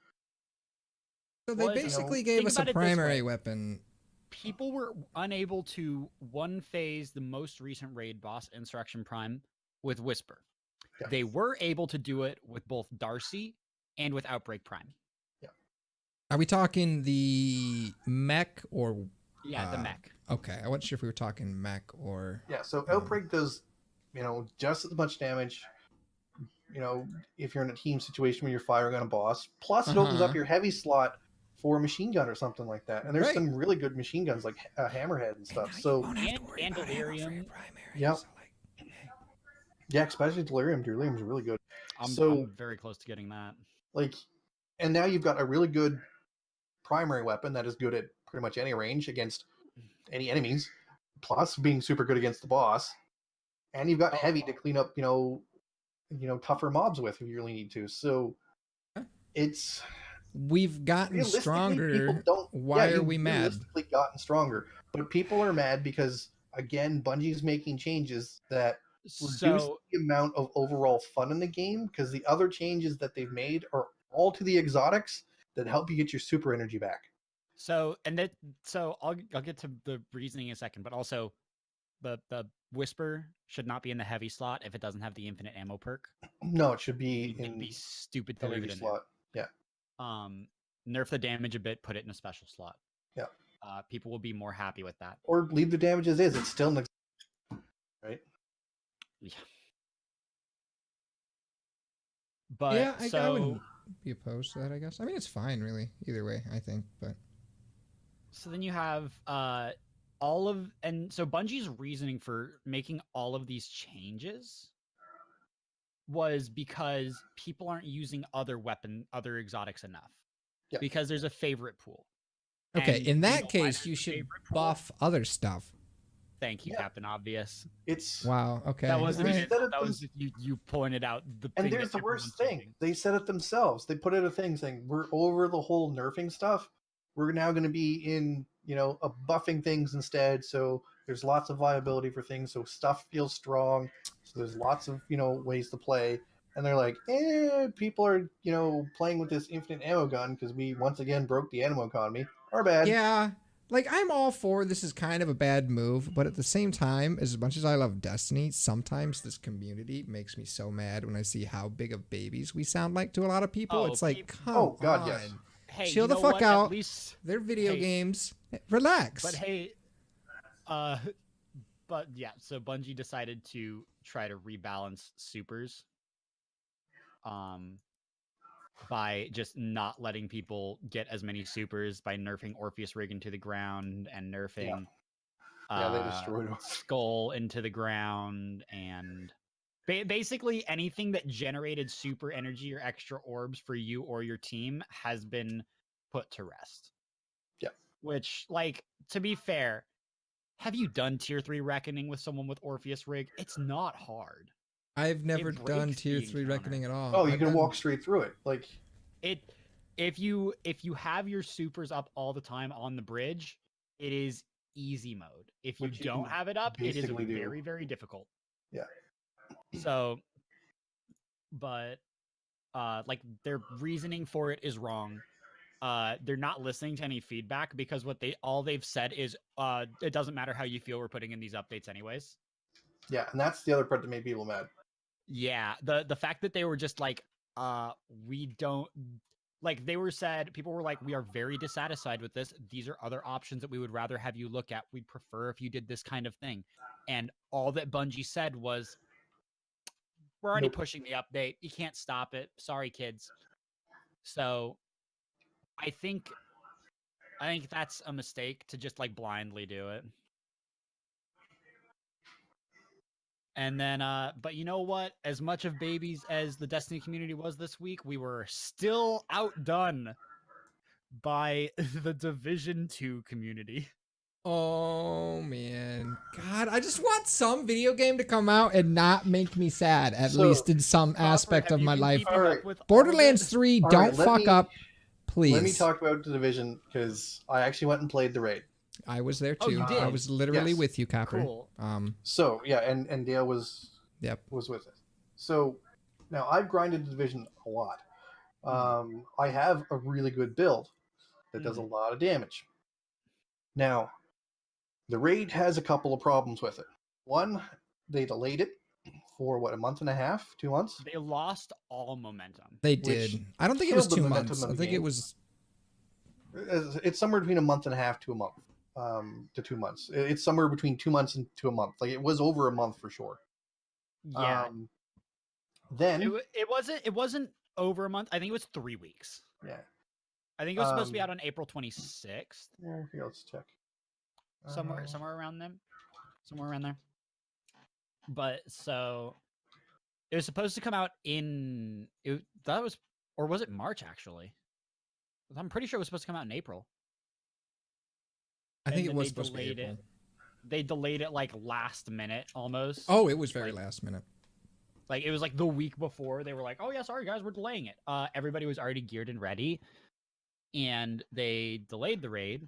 So they Well, basically think gave us about a it this primary way. weapon. People were unable to one phase the most recent raid boss, Insurrection Prime, with Whisper. Yeah. They were able to do it with both Darcy and with Outbreak Prime. Are we talking the mech or? Yeah, the mech. Okay, I wasn't sure if we were talking mech or. Yeah, so Outbreak does, just as much damage, if you're in a team situation where you're firing on a boss. Plus, it opens up Uh-huh. your heavy slot for a machine gun or something like that. And there's Right. some really good machine guns like Hammerhead and stuff. now you So, won't have to And- worry and about ammo for your Delirium. primary, Yep. so, like, yeah, especially Delirium. Delirium's really good. I'm very close to getting that. Like, and now you've got a really good primary weapon that is good at pretty much any range against any enemies, plus being super good against the boss. And you've got heavy to clean up, tougher mobs with if you really need to. So it's we've gotten realistically, people stronger. don't. Why yeah, are you've we mad? realistically gotten stronger, but people are mad because again, Bungie's making changes that reduce So the amount of overall fun in the game because the other changes that they've made are all to the exotics that help you get your super energy back. So I'll get to the reasoning in a second, but also the Whisper should not be in the heavy slot if it doesn't have the infinite ammo perk. No, it should be It'd in be stupid to the leave heavy it in slot. Yeah. there. Nerf the damage a bit, put it in a special slot. Yeah. People will be more happy with that. Or leave the damage as is. It's still an right. Yeah. But Yeah, I so wouldn't be opposed to that. I guess. I mean, it's fine, really. Either way, I think. But so then you have so Bungie's reasoning for making all of these changes was because people aren't using other exotics enough. Yeah. Because there's a favorite pool. okay, And in you know that why case, there's you a should favorite pool? buff other stuff. Thank you, Yeah. Captain Obvious. It's Wow. Okay. That wasn't all an right. insult, that was you pointed out the and thing there's that the worst everyone's thing. using. They said it themselves. They put out a thing saying we're over the whole nerfing stuff. We're now going to be in a buffing things instead. So there's lots of viability for things. So stuff feels strong. So there's lots of ways to play. And they're like, people are playing with this infinite ammo gun because we once again broke the ammo economy. Our bad. Yeah. Like, I'm all for this is kind of a bad move, but at the same time, as much as I love Destiny, sometimes this community makes me so mad when I see how big of babies we sound like to a lot of people. Oh, It's like, people- come Oh, God, on. yes. Hey, Chill you the know fuck what? out. At least, They're video Hey. games. Relax. but hey, but yeah. So Bungie decided to try to rebalance supers, by just not letting people get as many supers by nerfing Orpheus Rig into the ground and nerfing, Yeah, they destroyed him. Skull into the ground and basically anything that generated super energy or extra orbs for you or your team has been put to rest. Yeah. Which, like, to be fair, have you done tier 3 reckoning with someone with Orpheus rig? It's not hard. I've never It done breaks tier the 3 encounter. reckoning at all. Oh, you I've can done- walk straight through it. Like If you have your supers up all the time on the bridge, it is easy mode. If you Which you don't can have it up, it is basically do. very, very difficult. Yeah. So, but like their reasoning for it is wrong. They're not listening to any feedback because all they've said is it doesn't matter how you feel, we're putting in these updates anyways. Yeah, and that's the other part that made people mad. Yeah, the fact that they were just like we don't like people were like, we are very dissatisfied with this. These are other options that we would rather have you look at. We'd prefer if you did this kind of thing. And all that Bungie said was, we're already Nope. pushing the update. You can't stop it. Sorry, kids. So I think that's a mistake to just like blindly do it. And then but you know what? As much of babies as the Destiny community was this week, we were still outdone by the Division 2 community. Oh man, God! I just want some video game to come out and not make me sad, at So, least in some aspect Have of you my been life. keeping up Alright. with all of Borderlands it? 3, All don't right, let fuck me- up, please. Let me talk about the Division because I actually went and played the raid. I was there Oh, too. you did? I was literally Yes. with you, Copper. Cool. So yeah, and Dale was Yep. with us. So now I've grinded the Division a lot. I have a really good build that does a lot of damage. Now, the raid has a couple of problems with it. One, they delayed it for what, a month and a half, 2 months? They lost all momentum. They Which did. I don't think it was killed the 2 momentum months. of I the think it game. was. It's somewhere between a month and a half to a month, to 2 months. It's somewhere between 2 months and to a month. Like it was over a month for sure. Yeah. Then It wasn't over a month. I think it was 3 weeks. yeah, I think it was supposed to be Um, out on April 26th. yeah. Here, let's check. Somewhere around them. Somewhere around there. But so it was supposed to come out or was it March actually? I'm pretty sure it was supposed to come out in April. I think And it then was they supposed to be delayed it. April. They delayed it like last minute almost. Oh, it was very Like- last minute. Like it was like the week before they were like, "Oh yeah, sorry guys, we're delaying it." Everybody was already geared and ready, and they delayed the raid.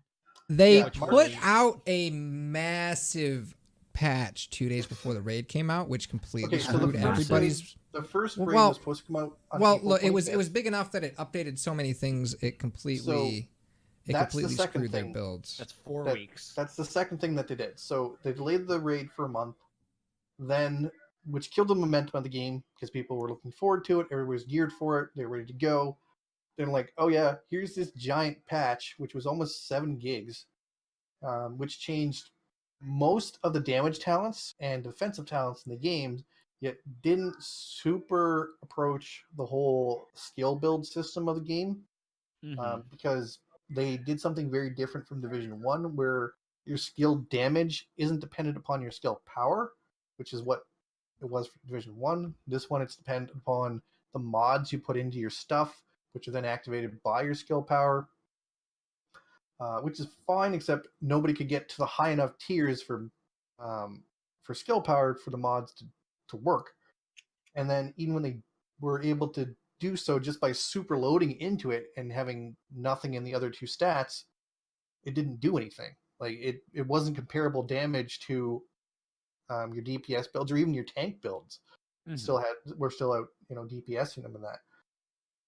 They Yeah, put March. out a massive patch 2 days before the raid came out, which completely Okay, so the screwed first everybody's. The first raid Well- was supposed to come out. On Well, April look, it was 25th. big enough that it updated so many things. It completely that's the second screwed their thing. builds. That's 4 That- weeks. That's the second thing that they did. So they delayed the raid for a month, then which killed the momentum of the game because people were looking forward to it. Everybody was geared for it. They were ready to go. They're like, oh yeah, here's this giant patch, which was almost 7 gigs, which changed most of the damage talents and defensive talents in the game, yet didn't super approach the whole skill build system of the game. Mhm. Because they did something very different from Division 1, where your skill damage isn't dependent upon your skill power, which is what it was for Division 1. This one, it's dependent upon the mods you put into your stuff, which are then activated by your skill power, which is fine, except nobody could get to the high enough tiers for skill power for the mods to work. And then even when they were able to do so just by super loading into it and having nothing in the other 2 stats, it didn't do anything. Like it wasn't comparable damage to your DPS builds or even your tank builds. Mhm. We're still out, DPSing them and that.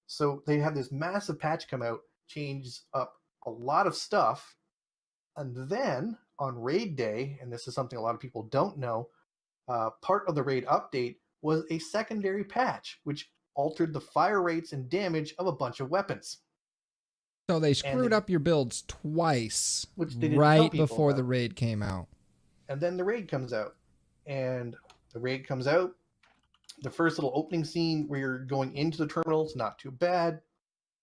So they had this massive patch come out, change up a lot of stuff, and then on raid day, and this is something a lot of people don't know, part of the raid update was a secondary patch which altered the fire rates and damage of a bunch of weapons. So they screwed they- up your builds twice Which they didn't tell right people before about. the raid came out. And then the raid comes out. And the raid comes out. The first little opening scene where you're going into the terminal is not too bad.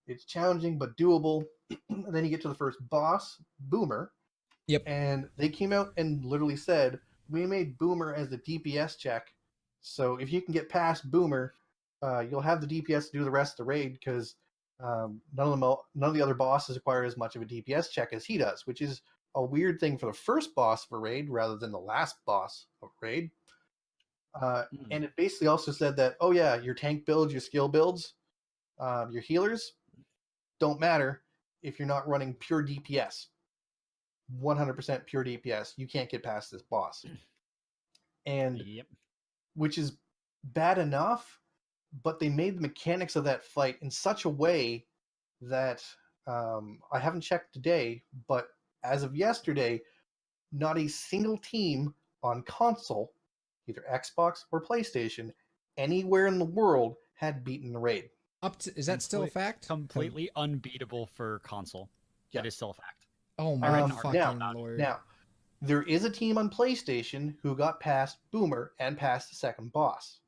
It's challenging but doable. And then you get to the first boss, Boomer. Yep. And they came out and literally said, we made Boomer as the DPS check. So if you can get past Boomer, you'll have the DPS to do the rest of the raid because none of the other bosses require as much of a DPS check as he does, which is a weird thing for the first boss of a raid rather than the last boss of a raid. And it basically also said that, oh yeah, your tank builds, your skill builds, your healers don't matter if you're not running pure DPS. 100% pure DPS. You can't get past this boss. And which is bad enough, but they made the mechanics of that fight in such a way that I haven't checked today, but as of yesterday, not a single team on console, either Xbox or PlayStation, anywhere in the world had beaten the raid. Is that still a fact? Completely unbeatable for console. Yeah. That is still a fact. Oh my fucking lord! Now, there is a team on PlayStation who got past Boomer and past the second boss.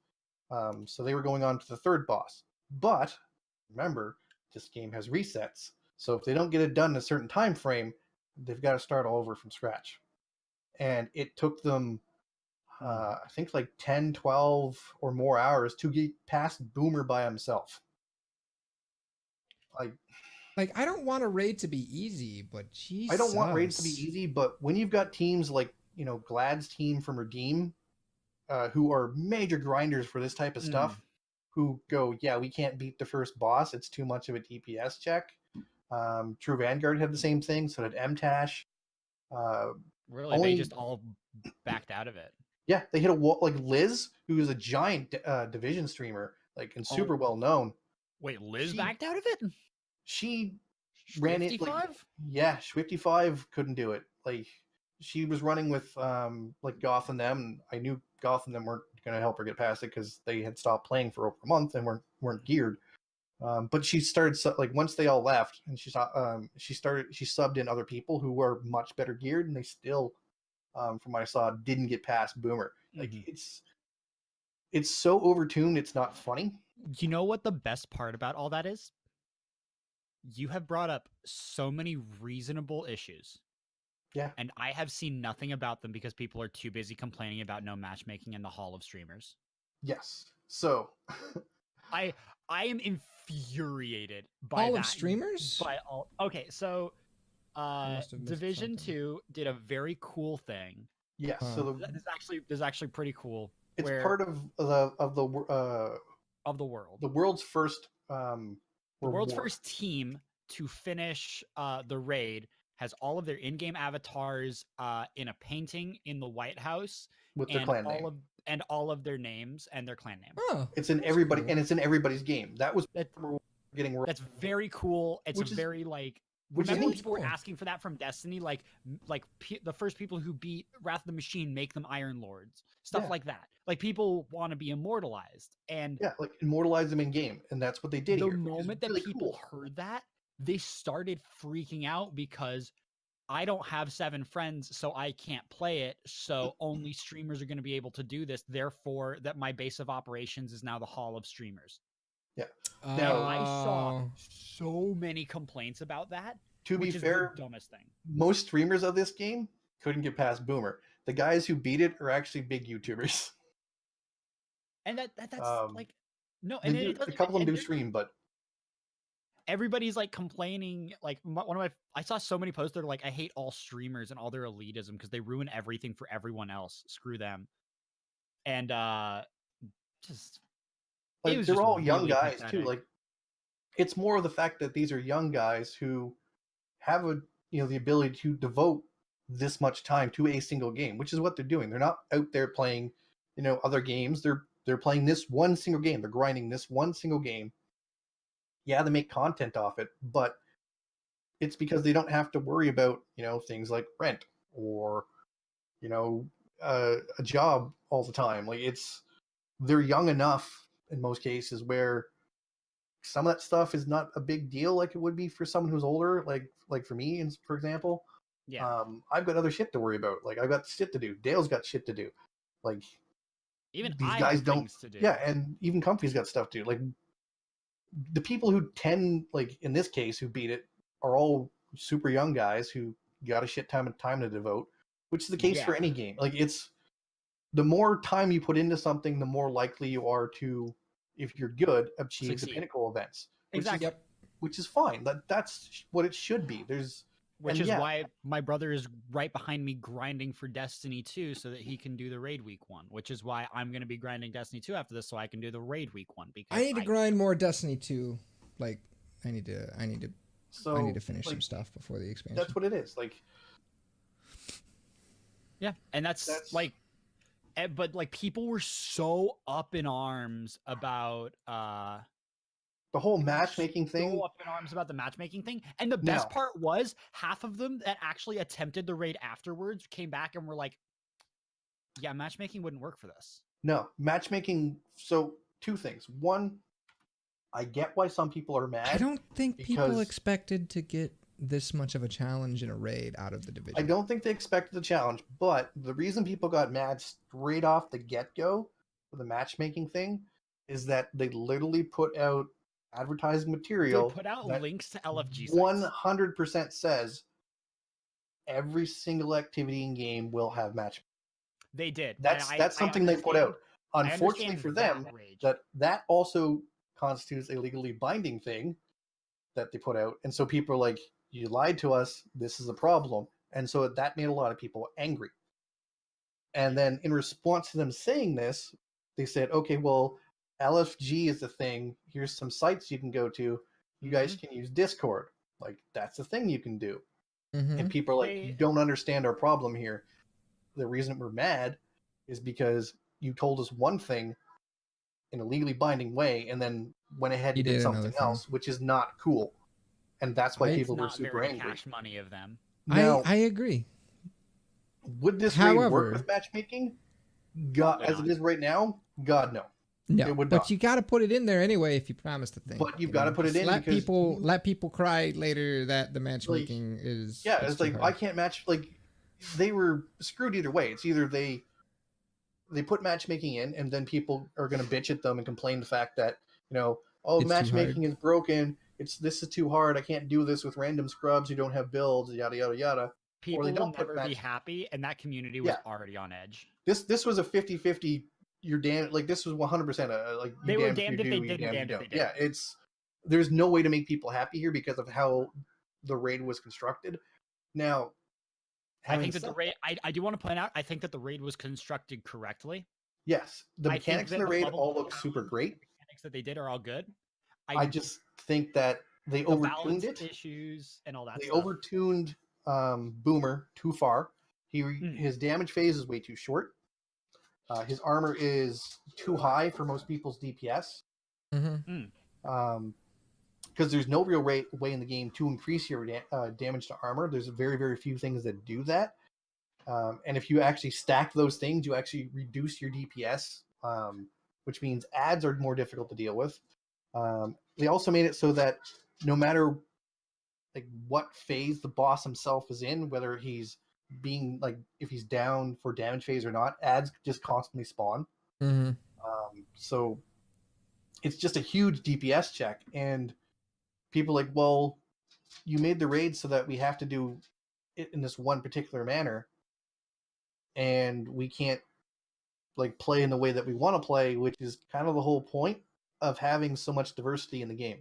So they were going on to the third boss. But remember, this game has resets. So if they don't get it done in a certain time frame, they've got to start all over from scratch. And it took them, I think, like 10, 12 or more hours to get past Boomer by himself. Like, I don't want a raid to be easy, but Jesus. I don't want raids to be easy, but when you've got teams like, Glad's team from Redeem, who are major grinders for this type of stuff, who go, yeah, we can't beat the first boss. It's too much of a DPS check. True Vanguard had the same thing. So did MTash. Really? They just all backed out of it. Yeah, they hit a wall. Like Liz, who is a giant Division streamer, and super well known. Wait, Liz backed out of it? She ran it. Yeah, Schwifty5 couldn't do it. She was running with Goth and them, and I knew Goth and them weren't going to help her get past it because they had stopped playing for over a month and weren't geared. But she started once they all left, and she subbed in other people who were much better geared, and they still, from what I saw, didn't get past Boomer. It's so overtuned, it's not funny. You know what the best part about all that is? You have brought up so many reasonable issues. Yeah. And I have seen nothing about them because people are too busy complaining about no matchmaking in the Hall of Streamers. Yes. So I am infuriated by Hall that. of Streamers? Okay, so Division 2 did a very cool thing. Yes. So this is actually pretty cool. It's part of the world. The world's first the world's first team to finish the raid has all of their in-game avatars in a painting in the White House with their clan name. And all of their names and their clan name. Oh, it's in everybody, cool. And it's in everybody's game. That's very cool. It's very remember people were asking for that from Destiny, the first people who beat Wrath of the Machine make them Iron Lords, stuff like that. People want to be immortalized, and immortalize them in game, and that's what they did. The moment that people heard that, they started freaking out because I don't have 7 friends, so I can't play it. So only streamers are going to be able to do this. Therefore, that my base of operations is now the Hall of Streamers. Yeah. Now I saw so many complaints about that. To be fair, the dumbest thing. Most streamers of this game couldn't get past Boomer. The guys who beat it are actually big YouTubers. And that's no, and a couple of them do stream, but everybody's complaining. I saw so many posts that are I hate all streamers and all their elitism because they ruin everything for everyone else. Screw them. And just they're all young guys too. It's more of the fact that these are young guys who have the ability to devote this much time to a single game, which is what they're doing. They're not out there playing, other games. They're playing this one single game. They're grinding this one single game. Yeah, they make content off it, but it's because they don't have to worry about, things like rent or, a job all the time. They're young enough in most cases where some of that stuff is not a big deal like it would be for someone who's older, like for me, for example. Yeah. I've got other shit to worry about. I've got shit to do. Dale's got shit to do. Even these I guys have don't. Things to do. Yeah, and even Comfy's got stuff to do. The people who in this case, who beat it are all super young guys who got a shit ton of time to devote, which is the case for any game. It's the more time you put into something, the more likely you are to, if you're good, achieve the pinnacle events. Exactly. Which is fine. That's what it should be. Which And is yeah. why my brother is right behind me grinding for Destiny 2 so that he can do the raid week 1, which is why I'm going to be grinding Destiny 2 after this so I can do the raid week 1 because I need to grind more Destiny 2. Like, I need to finish some stuff before the expansion. That's what it is. Like, yeah, and that's like, but like people were so up in arms about the whole matchmaking thing. So up in arms about the matchmaking thing, and the best part was half of them that actually attempted the raid afterwards came back and were like, "Yeah, matchmaking wouldn't work for this." No, matchmaking. So 2 things. One, I get why some people are mad. I don't think people expected to get this much of a challenge in a raid out of the division. I don't think they expected the challenge, but the reason people got mad straight off the get-go for the matchmaking thing is that they literally put out advertising material. They put out links to LFG sites. 100% says every single activity in game will have matchmaking. They did. That's something they put out. Unfortunately for them, that also constitutes a legally binding thing that they put out, and so people are like, "You lied to us. This is a problem," and so that made a lot of people angry. And then in response to them saying this, they said, "Okay, well, LFG is the thing. Here's some sites you can go to. You guys can use Discord. Like, that's the thing you can do." And people are like, "You don't understand our problem here. The reason we're mad is because you told us one thing in a legally binding way and then went ahead and did something else, which is not cool." And that's why people were super angry. Cash money of them. Now, I agree. Would this raid work with matchmaking? God, as it is right now, God, no. No, but you got to put it in there anyway if you promise the thing. But you've got to put it in let people cry later that the matchmaking is. Yeah, it's like, I can't match. Like, they were screwed either way. It's either they put matchmaking in, and then people are going to bitch at them and complain the fact that, oh, it's matchmaking is broken. This is too hard. I can't do this with random scrubs who don't have builds. Yada yada yada. People will never be happy, and that community was already on edge. This was a 50-50. You're damned. Like, this was 100% like they were damned if they did, damned if they didn't. Yeah, there's no way to make people happy here because of how the raid was constructed. Now, I think that the raid. I do want to point out. I think that the raid was constructed correctly. Yes, the mechanics in the raid all look super great. The mechanics that they did are all good. I just think that they overtuned it. Issues and all that. They overtuned Boomer too far. His damage phase is way too short. His armor is too high for most people's DPS. Because there's no real way in the game to increase your damage to armor. There's very, very few things that do that. And if you actually stack those things, you actually reduce your DPS, which means adds are more difficult to deal with. They also made it so that no matter like what phase the boss himself is in, whether he's being like, if he's down for damage phase or not, adds just constantly spawn. So it's just a huge DPS check, and people are like, well, you made the raid so that we have to do it in this one particular manner, and we can't like play in the way that we want to play, which is kind of the whole point of having so much diversity in the game.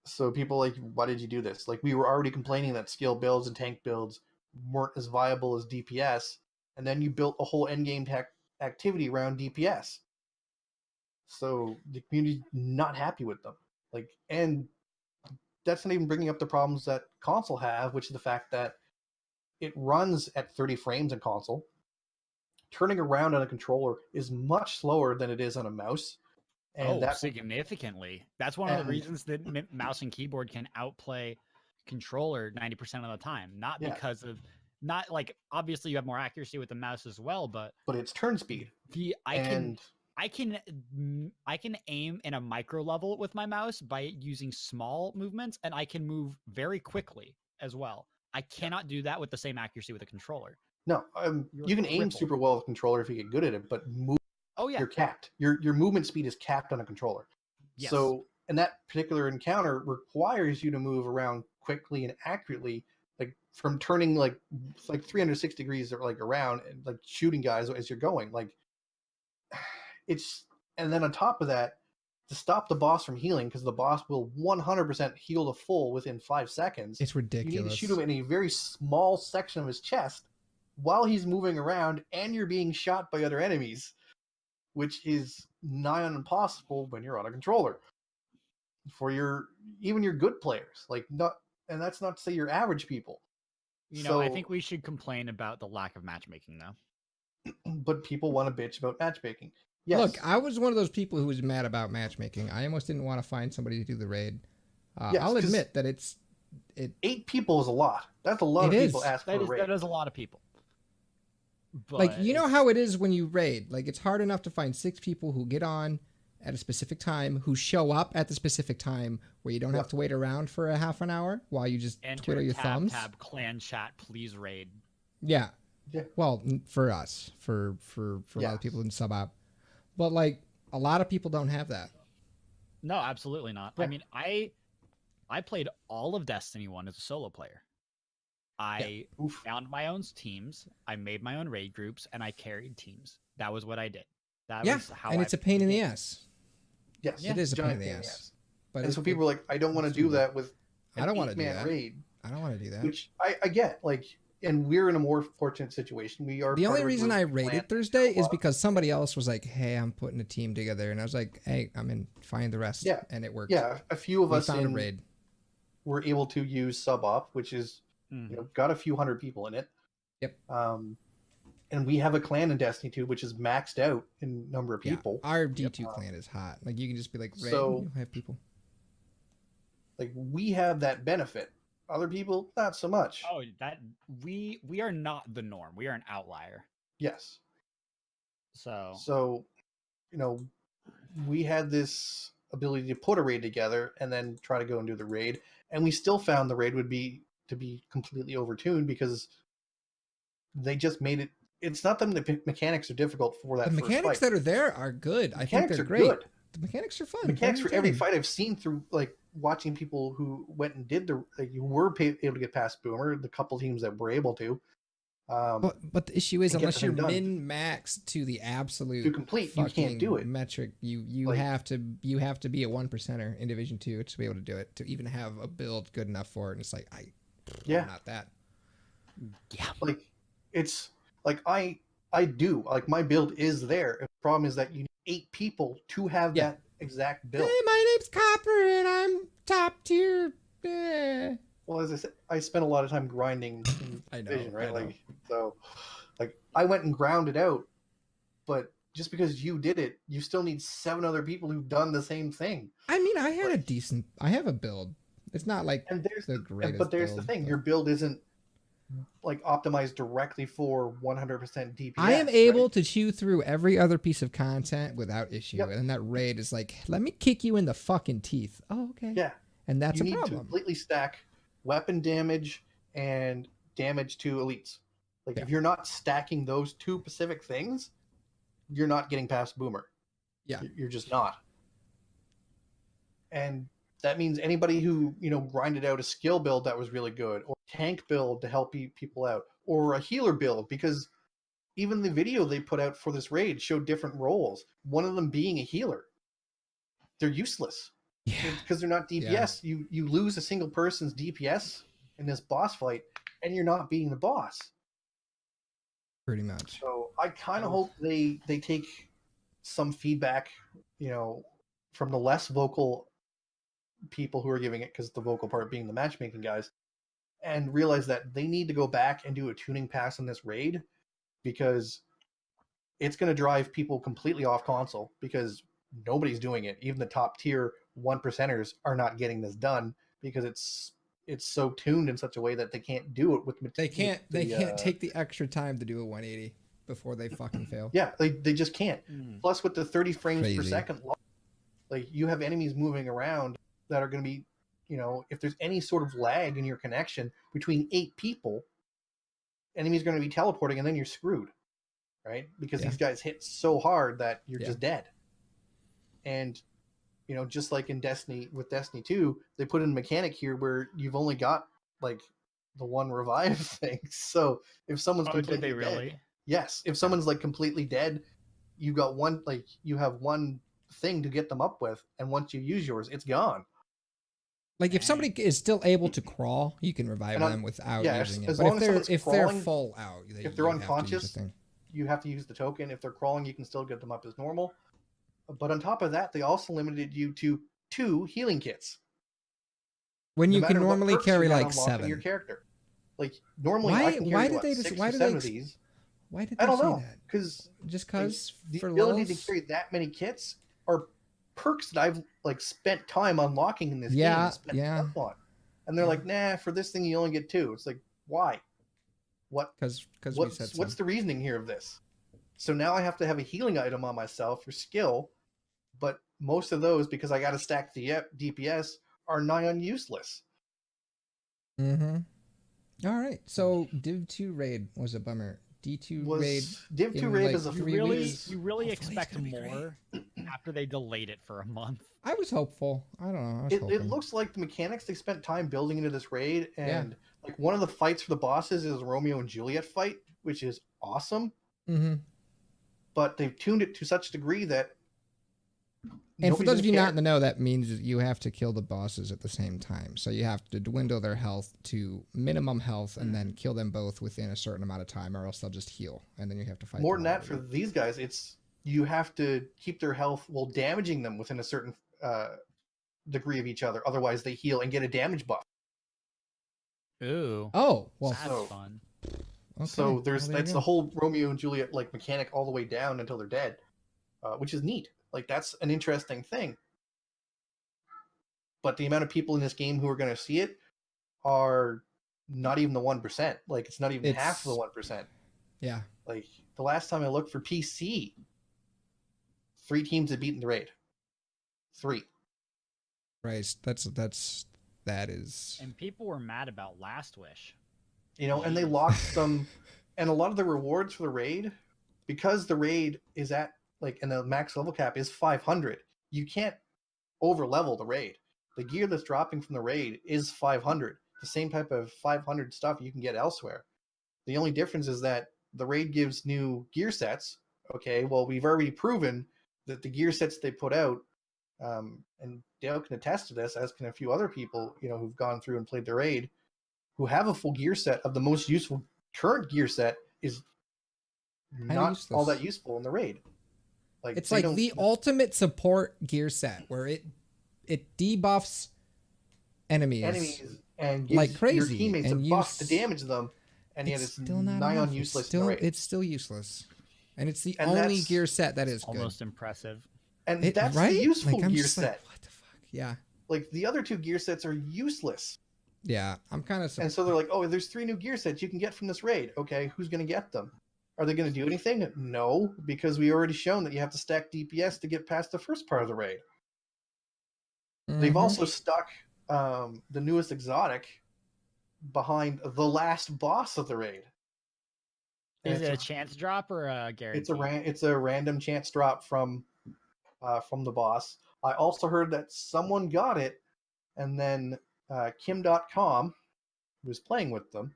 So people are like, why did you do this? Like, we were already complaining that skill builds and tank builds weren't as viable as DPS, and then you built a whole endgame activity around DPS. So the community's not happy with them. Like, and that's not even bringing up the problems that console have, which is the fact that it runs at 30 frames in console. Turning around on a controller is much slower than it is on a mouse. And significantly. That's one of the reasons that mouse and keyboard can outplay controller 90% of the time. Not because of, not like, obviously you have more accuracy with the mouse as well, but it's turn speed. I can aim in a micro level with my mouse by using small movements, and I can move very quickly as well. I cannot do that with the same accuracy with a controller. No, you can aim super well with a controller if you get good at it, but you're capped. Your movement speed is capped on a controller. Yes. So, and that particular encounter requires you to move around quickly and accurately, like from turning like 360 degrees or like around and like shooting guys as you're going. Like, and then on top of that, to stop the boss from healing, because the boss will 100% heal to full within 5 seconds. It's ridiculous. You need to shoot him in a very small section of his chest while he's moving around, and you're being shot by other enemies, which is nigh on impossible when you're on a controller. For even your good players, and that's not to say your average people. I think we should complain about the lack of matchmaking now. But people want to bitch about matchmaking. Yes. Look, I was one of those people who was mad about matchmaking. I almost didn't want to find somebody to do the raid. Yes, I'll admit that 8 people is a lot. That's a lot of people ask for a raid. That is a lot of people. But like, you know how it is when you raid. Like, it's hard enough to find 6 people who get on at a specific time, who show up at the specific time, where you don't have to wait around for a half an hour while you just twiddle your thumbs. Tab clan chat, please raid. Yeah. Well, for us, for a lot of people in sub-op, but like a lot of people don't have that. No, absolutely not. Yeah. I mean, I played all of Destiny 1 as a solo player. I found my own teams, I made my own raid groups, and I carried teams. That was what I did. That was how and it's a pain in the ass. Yes, it is a pain in the ass. But so people are like, I don't want to do that with I don't want to do that raid. I don't want to do that. Which I get, like, and we're in a more fortunate situation. We are. The only reason I raided Thursday is because somebody else was like, "Hey, I'm putting a team together," and I was like, "Hey, I'm in. Find the rest." Yeah, and it worked. Yeah, a few of us found a raid. Were able to use sub-op, which is got a few hundred people in it. Yep. And we have a clan in Destiny 2, which is maxed out in number of people. Our D2 clan is hot. Like, you can just be like, raid, so you'll have people. Like, we have that benefit. Other people, not so much. Oh, that we are not the norm. We are an outlier. Yes. So we had this ability to put a raid together and then try to go and do the raid, and we still found the raid would be completely overtuned because they just made it. It's not that the mechanics are difficult for that. The mechanics that are there are good. I think they're great. Good. The mechanics are fun. The mechanics for every fight I've seen through, like, watching people who went and did you were able to get past Boomer. The couple teams that were able to. But the issue is, unless you're min-max to the absolute to complete, you can't do it. Metric, you have to be a 1%er in Division 2 to be able to do it, to even have a build good enough for it. And it's like, I'm not that. Yeah. Like, it's like I do, like, my build is there. The problem is that you need 8 people to have that exact build. Hey, my name's Copper and I'm top tier. Well, as I said, I spent a lot of time grinding in Division, right? Like, so, like, I went and ground it out, but just because you did it, you still need 7 other people who've done the same thing. I mean, I have a build. It's not like the greatest. But there's the thing: your build isn't like optimized directly for 100% DPS. I am able to chew through every other piece of content without issue, and then that raid is like, let me kick you in the fucking teeth. Oh, okay. Yeah, and that's you a need problem. to completely stack weapon damage and damage to elites. Like, if you're not stacking those 2 specific things, you're not getting past Boomer. Yeah, you're just not. And that means anybody who, grinded out a skill build that was really good, or tank build to help people out, or a healer build, because even the video they put out for this raid showed different roles. One of them being a healer. They're useless. Yeah. Because they're not DPS. Yeah. You lose a single person's DPS in this boss fight, and you're not beating the boss. Pretty much. So I kind of hope they take some feedback, from the less vocal people who are giving it, because the vocal part being the matchmaking guys, and realize that they need to go back and do a tuning pass on this raid, because it's going to drive people completely off console, because nobody's doing it. Even the top tier 1%ers are not getting this done, because it's so tuned in such a way that they can't do it with. They can't take the extra time to do a 180 before they fucking fail. Yeah, they just can't. Plus, with the 30 frames per second, like, you have enemies moving around that are going to be, if there's any sort of lag in your connection between 8 people, enemies are going to be teleporting, and then you're screwed, right? Because these guys hit so hard that you're just dead. And just like in Destiny, with Destiny 2, they put in a mechanic here where you've only got, like, the one revive thing. So if someone's completely dead, yes, if someone's like completely dead, you have one thing to get them up with, and once you use yours, it's gone. Like if somebody is still able to crawl, you can revive And them without yeah, using as it. But long as if someone's they're crawling, full out, if they're you have to use a unconscious, thing. you have to use the token. If they're crawling, you can still get them up as normal. But on top of that, they also limited you to 2 healing kits. When No you can matter what normally perks you carry had like unlocked in your 7. character. Like normally, I can carry what, 6 or 7 of these. Why did I they don't say know, that? because Just cause the for ability lulz? to carry that many kits are perks that I've like spent time unlocking in this game. Yeah, And spent yeah. stuff on. And they're like, nah, for this thing you only get 2. It's like, why? Because we said so. What's the reasoning here of this? So now I have to have a healing item on myself for skill, but most of those, because I got to stack the DPS, are nigh on useless. Mm-hmm. All right. So Div 2 raid was a bummer. D2 raid. Div 2 in, raid like, is a 3 weeks. You really Hopefully it's expect gonna be more after they delayed it for a month. I was hopeful. I don't know. I was It hoping. looks like the mechanics they spent time building into this raid, Yeah. and like one of the fights for the bosses is a Romeo and Juliet fight, which is awesome. Mm-hmm. But they've tuned it to such a degree that. And for those of you care. not in the know, that means you have to kill the bosses at the same time. So you have to dwindle their health to minimum health and then kill them both within a certain amount of time, or else they'll just heal. And then you have to fight More them than all that, for again. these guys, it's you have to keep their health while damaging them within a certain degree of each other. Otherwise, they heal and get a damage buff. Ooh. Oh, well. That's So- fun. Okay. So Well, there you that's go. the whole Romeo and Juliet like mechanic all the way down until they're dead, which is neat. Like that's an interesting thing. But the amount of people in this game who are going to see it are not even the 1%. Like it's not even half of the 1%. Yeah. Like the last time I looked for PC, 3 teams had beaten the raid. 3. Right. That is. And people were mad about Last Wish. You know, and they locked some, and a lot of the rewards for the raid, because the raid is at like, and the max level cap is 500. You can't over level the raid. The gear that's dropping from the raid is 500. The same type of 500 stuff you can get elsewhere. The only difference is that the raid gives new gear sets. Okay, well we've already proven that the gear sets they put out, and Dale can attest to this, as can a few other people, you know, who've gone through and played the raid, who have a full gear set of the most useful current gear set is not useless. all that useful in the raid. Like It's they like don't- the ultimate support gear set where it debuffs enemies and gives like crazy, your teammates and a buff to damage them, and yet it's still not nigh enough. on useless It's in the still, raid. it's still useless, and it's the And only that's- gear set that is Almost good. impressive. And It, that's right? the useful Like, I'm gear just set. Like, what the fuck? Yeah, Like the other 2 gear sets are useless. yeah. I'm kind of. And so they're like, oh, there's 3 new gear sets you can get from this raid. Okay, who's going to get them? Are they going to do anything? No, because we already shown that you have to stack DPS to get past the first part of the raid. They've also stuck the newest exotic behind the last boss of the raid. And Is it a chance drop or a guarantee? it's a random chance drop from the boss. I also heard that someone got it, and then Kim.com, who was playing with them,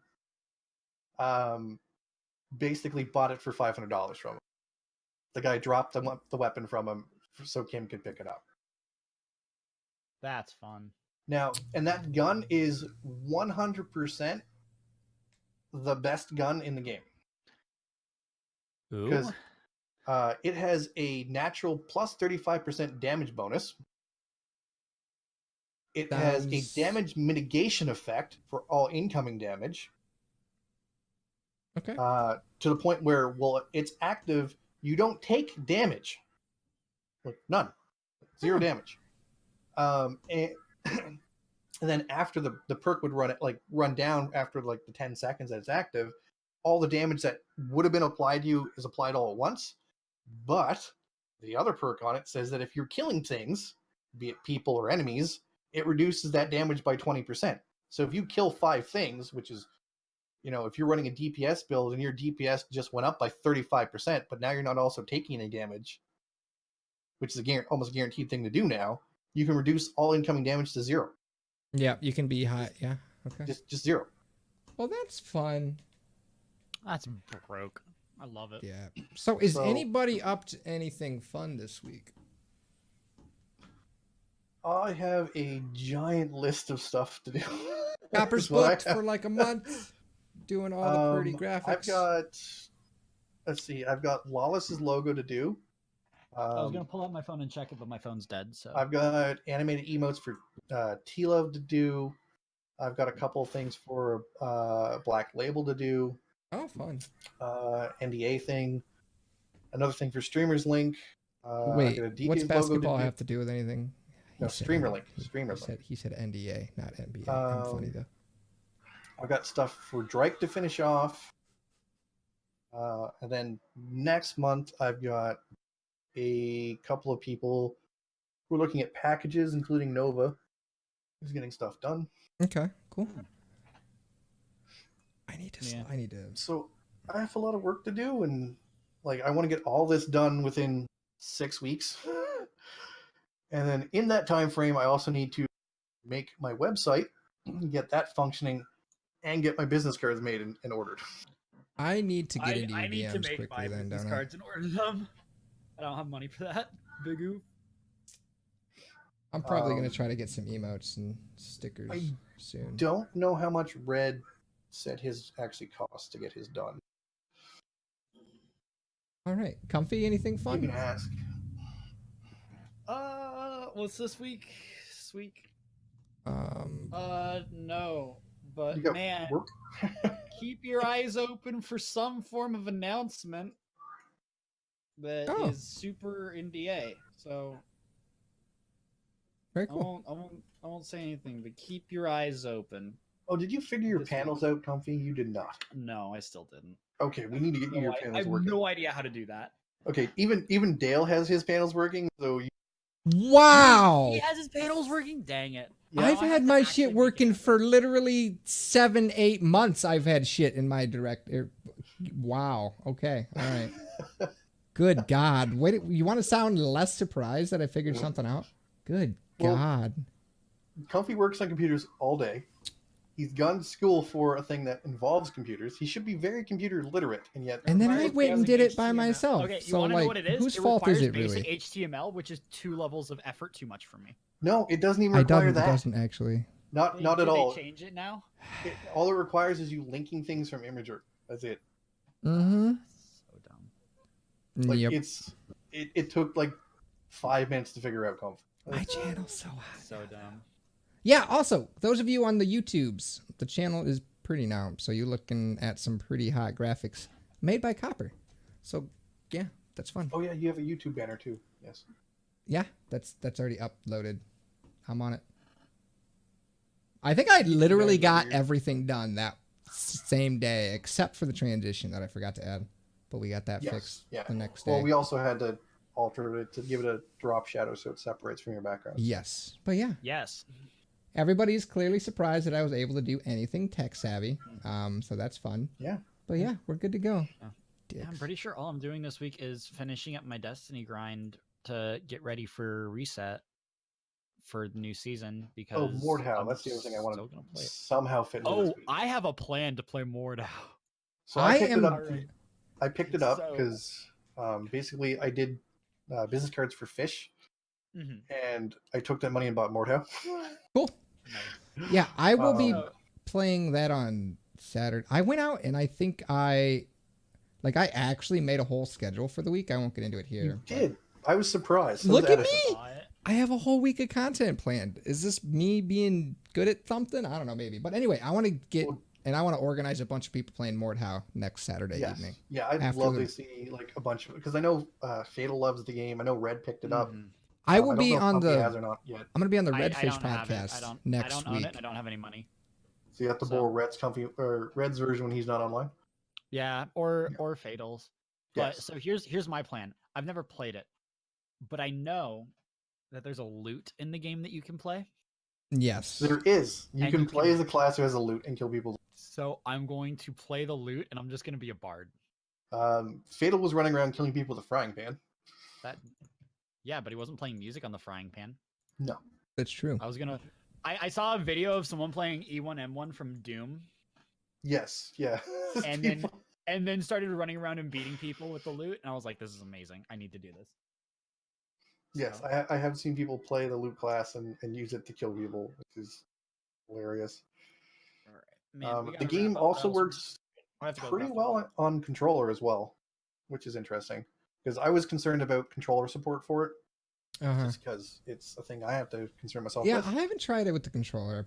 basically bought it for $500 from him. The guy dropped the weapon from him so Kim could pick it up. That's fun. Now, and that gun is 100% the best gun in the game. Ooh. Because it has a natural plus 35% damage bonus. It has a damage mitigation effect for all incoming damage. Okay. To the point where, well, it's active, you don't take damage. Like, none. 0 damage. And, and then after the perk would run down after like the 10 seconds that it's active, all the damage that would have been applied to you is applied all at once. But the other perk on it says that if you're killing things, be it people or enemies, it reduces that damage by 20%. So if you kill 5 things, which is, you know, if you're running a DPS build and your DPS just went up by 35%, but now you're not also taking any damage, which is almost a guaranteed thing to do now, you can reduce all incoming damage to 0. Yeah, you can be high. Yeah. Okay. Just 0. Well, that's fun. That's broke. I love it. Yeah. So is anybody up to anything fun this week? I have a giant list of stuff to do. Copper's Is what I booked have. for like a month, doing all the pretty graphics. I've got. Let's see. I've got Lawless's logo to do. I was gonna pull out my phone and check it, but my phone's dead. So I've got animated emotes for T-Love to do. I've got a couple of things for Black Label to do. Oh, fun. NDA thing. Another thing for Streamers Link. Wait, I got a DK's what's logo basketball to do. have to do with anything? No, Streamer Link. Streamer Link. He said NDA, not NBA. I'm funny though. I've got stuff for Drake to finish off. And then next month, I've got a couple of people who are looking at packages, including Nova, who's getting stuff done. Okay, cool. I need to. So I have a lot of work to do, and like I want to get all this done within 6 weeks. And then in that time frame, I also need to make my website, get that functioning, and get my business cards made and ordered. I need to get into I your need to DMs make quickly my then, business don't cards and order them. I don't have money for that. Big oof. I'm probably gonna try to get some emotes and stickers soon. Don't know how much Red said his actually costs to get his done. All right, Comfy, anything You fun? can ask. What's this week? This week? No. But You got man, work? keep your eyes open for some form of announcement that is super NDA. So Very cool. I won't say anything, but keep your eyes open. Oh, did you figure your This panels out, Comfy? You did not. No, I still didn't. Okay, we need to get you your I panels have working. no idea how to do that. Okay, even Dale has his panels working, so Wow! He has his panels working. Dang it! I've I have had to my actually shit make working it. for literally 7-8 months. I've had shit in my Wow. Okay. All right. Good God. Wait, you want to sound less surprised that I figured something out? Good God. Comfy works on computers all day. He's gone to school for a thing that involves computers. He should be very computer literate, and yet. And then I requires went and basic did it by HTML. myself. Okay, you so want to like, know what it is? whose It fault is requires it really? basic HTML, which is 2 levels of effort too much for me. No, it doesn't even require It that. doesn't actually. Not Do at all. They change it now? All it requires is you linking things from Imager. That's it. Mm-hmm. So dumb. Like Yep. it took like 5 minutes to figure out Comfy. My channel's so hot. So dumb. Yeah, also, those of you on the YouTubes, the channel is pretty now. So you're looking at some pretty hot graphics made by Copper. So, yeah, that's fun. Oh yeah, you have a YouTube banner too. Yes. Yeah, that's already uploaded. I'm on it. I think I literally got everything done that same day, except for the transition that I forgot to add. But we got that fixed the next day. Well, we also had to alter it to give it a drop shadow so it separates from your background. Yes. But yeah. Yes. Everybody's clearly surprised that I was able to do anything tech savvy. So that's fun. Yeah. But yeah, we're good to go. Yeah, I'm pretty sure all I'm doing this week is finishing up my Destiny grind to get ready for reset for the new season because Mordhau. That's the other thing I want to play it. somehow fit into this week. I have a plan to play Mordhau. So I picked it up. Alright. I picked it up because basically I did business cards for Fish, and I took that money and bought Mordhau. Cool. Yeah, I will be playing that on Saturday. I went out and I think I actually made a whole schedule for the week. I won't get into it here. You did. I was surprised. So Look was at Addison. me. I have a whole week of content planned. Is this me being good at something? I don't know, maybe. But anyway, I want to get and I want to organize a bunch of people playing Mordhau next Saturday evening. Yeah, I'd love to see like a bunch of because I know Fatal loves the game. I know Red picked it up. I will be on the. Has or not yet. I'm going to be on the I Redfish don't have it. podcast next I don't week. own it. I don't have any money. So you have to borrow Red's Red's version when he's not online. Yeah, or Fatals. But so here's my plan. I've never played it, but I know that there's a loot in the game that you can play. Yes, there is. You can play as a class who has a loot and kill people. So I'm going to play the loot, and I'm just going to be a bard. Fatal was running around killing people with a frying pan. Yeah, but he wasn't playing music on the frying pan. No, that's true. I saw a video of someone playing E1M1 from Doom. Yes, yeah. and then started running around and beating people with the loot, and I was like, this is amazing. I need to do this. Yes, So, I have seen people play the loot class and use it to kill people, which is hilarious. all right, man. We The gotta wrap game up. What also else? works I have to go pretty craft a well on controller as well, which is interesting. Because I was concerned about controller support for it, Uh-huh. just because it's a thing I have to concern myself Yeah, with. I haven't tried it with the controller.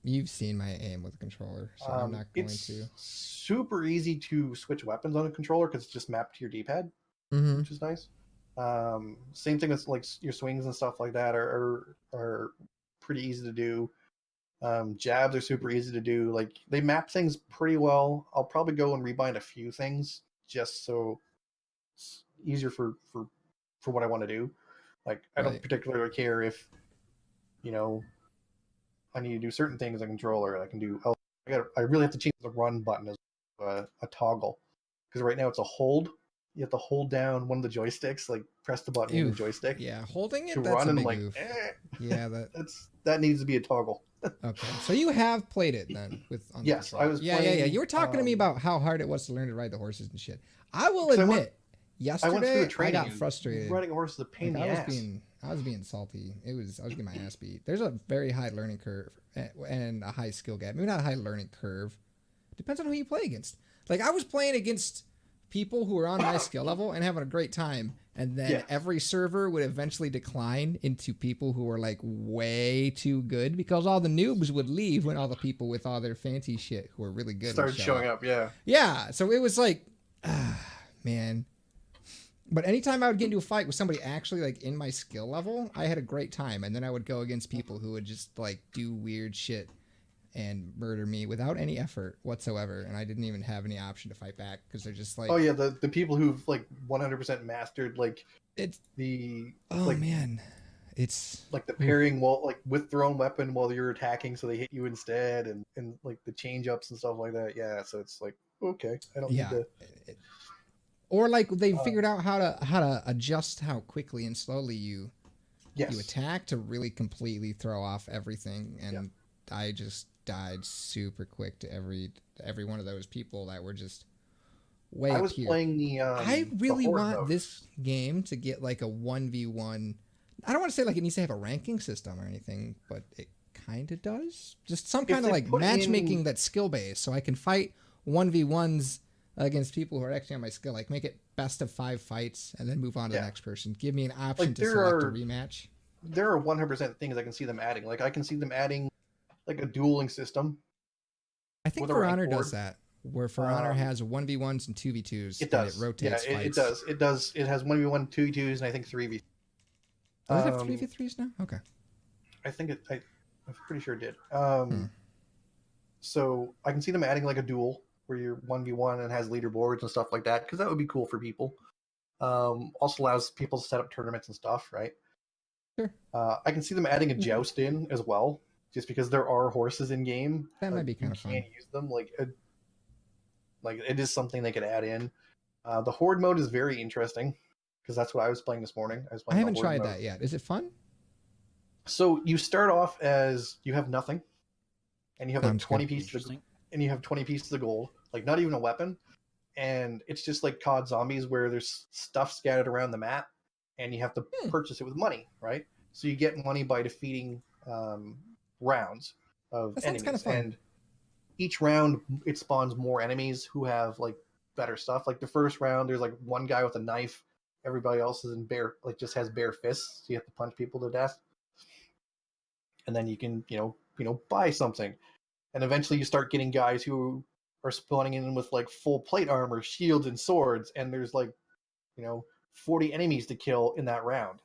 You've seen my aim with the controller, so I'm not going It's to. super easy to switch weapons on a controller because it's just mapped to your D-pad, Mm-hmm. which is nice. Same thing as like your swings and stuff like that are pretty easy to do. Jabs are super easy to do. Like they map things pretty well. I'll probably go and rebind a few things just so it's easier for what I want to do. Like I don't Right. particularly care if you know I need to do certain things on controller. I can do. Oh, I really have to change the run button as a toggle because right now it's a hold. You have to hold down one of the joysticks, like press the button with the Oof. joystick Yeah, holding to it, that's run, a and I'm big like, oof. Yeah, that needs to be a toggle. okay. So you have played it then on the Yes, I controller. was Yeah. playing. You were talking to me about how hard it was to learn to ride the horses and shit. I will 'Cause admit, I went through the yesterday I training. got And frustrated. riding a horse is a pain Like in the I was ass. being salty. I was getting my ass beat. There's a very high learning curve and a high skill gap. Maybe not a high learning curve. Depends on who you play against. Like I was playing against people who were on my skill level and having a great time, and then Yeah. every server would eventually decline into people who were like way too good because all the noobs would leave when all the people with all their fancy shit who were really good Started would show showing up. up. Yeah. Yeah, so it was like, man. But anytime I would get into a fight with somebody actually like in my skill level, I had a great time. And then I would go against people who would just like do weird shit and murder me without any effort whatsoever. And I didn't even have any option to fight back because they're just like, Oh yeah, the people who've like 100% mastered like it's, the oh like man, it's like the parrying while like with thrown weapon while you're attacking, so they hit you instead, and like the change ups and stuff like that. Yeah, so it's like okay, I don't need yeah. to. Or like they figured out how to adjust how quickly and slowly you Yes. attack to really completely throw off everything. And I just died super quick to every one of those people that were just way I up was here. playing the. I really horde want mode. this game to get like a 1v1. I don't want to say like it needs to have a ranking system or anything, but it kind of does. Just some kind of they like put matchmaking in- that's skill based, so I can fight 1v1s against people who are actually on my skill. Like make it best of 5 fights and then move on to the next person. Give me an option Like, to there select a are- rematch. There are 100% things I can see them adding. Like I can see them adding like a dueling system. I think with a For rank Honor board. does that, where For Honor has 1v1s and 2v2s. It does. And it rotates yeah, fights. it does. It does. It has 1v1, 2v2s, and I think 3v. Does it have 3v3s now? Okay. I think it. I'm pretty sure it did. So I can see them adding like a duel where you're 1v1 and has leaderboards and stuff like that because that would be cool for people. Also allows people to set up tournaments and stuff, right? Sure. I can see them adding a joust in as well, just because there are horses in game. That might be kind of you fun. can't use them. Like it is something they could add in. The horde mode is very interesting because that's what I was playing this morning. I was I playing haven't the horde tried mode. that yet. Is it fun? So you start off as you have nothing, and you have like Sounds 20 good. pieces of, Interesting. and you have 20 pieces of gold, like not even a weapon, and it's just like COD Zombies where there's stuff scattered around the map, and you have to purchase it with money, right? So you get money by defeating rounds of That sounds enemies, kinda fun. and each round it spawns more enemies who have like better stuff. Like the first round, there's like one guy with a knife. Everybody else is in just has bare fists. So you have to punch people to death. And then you can, buy something. And eventually you start getting guys who are spawning in with like full plate armor, shields, and swords. And there's like, 40 enemies to kill in that round.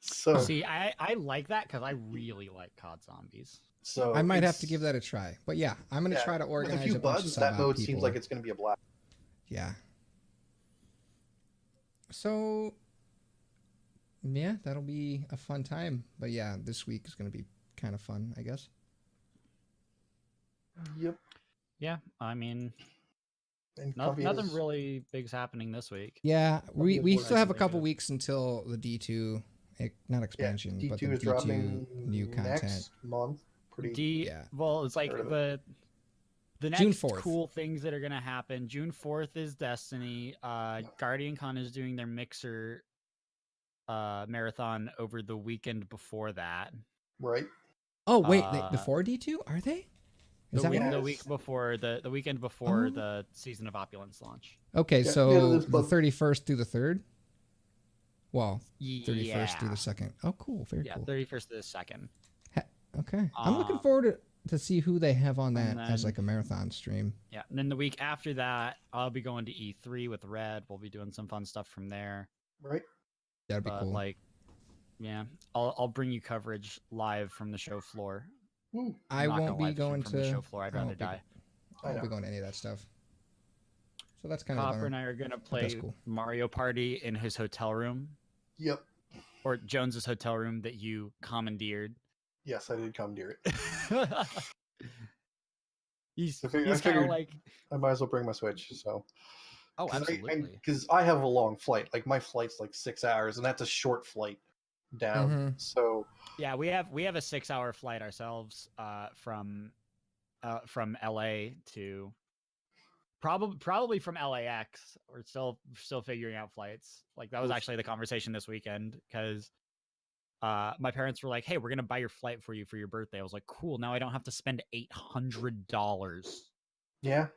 so, See, I like that because I really like COD Zombies. so I might have it's- to give that a try. But yeah, I'm gonna try to with organize a few bunch of bugs. That sub-op mode people. seems like it's going to be a blast. Yeah. So yeah, that'll be a fun time. But yeah, this week is gonna be kind of fun, I guess. Yep. Yeah, I mean, And nothing Comfy really big's happening this week. Yeah, we Probably still have a actually couple good. weeks until the D2, not expansion, D2 but the is D2 dropping new content. next month. Pretty. Yeah. Well, it's like Heard of the June next 4th. cool things that are gonna happen. June 4th is Destiny. Guardian Con is doing their mixer marathon over the weekend before that. Right. Oh wait, Uh, before D2 are they? Is The that week, what? the Yes. week before the weekend before Oh. the Season of Opulence launch. Okay, Yeah, so this the month. 31st through the 3rd. Well, 31st Yeah, through the 2nd. Oh, cool. Very yeah, cool. 31st to the 2nd. Okay, I'm looking forward to see who they have on that and as then- like a marathon stream. Yeah, and then the week after that, I'll be going to E3 with Red. We'll be doing some fun stuff from there. Right. That'd be But cool. like, yeah, I'll bring you coverage live from the show floor. Woo. I Not won't gonna be live stream going from to the show floor. I'd I rather won't be- die. I won't I be know. going to any of that stuff. So that's kind of a Copper bummer. and I are gonna that's play cool. Mario Party in his hotel room, Yep. or Jones's hotel room that you commandeered. Yes, I did commandeer it. he's I figured- I he's kind of figured- like, I might as well bring my Switch. So. oh, absolutely. Because I have a long flight. Like my flight's like 6 hours, and that's a short flight down. Mhm. So Yeah, we have a 6-hour flight ourselves from LA to probably from LAX. We're still figuring out flights. Like that was Oof. actually the conversation this weekend because my parents were like, "Hey, we're gonna buy your flight for you for your birthday." I was like, "Cool, now I don't have to spend $800." yeah,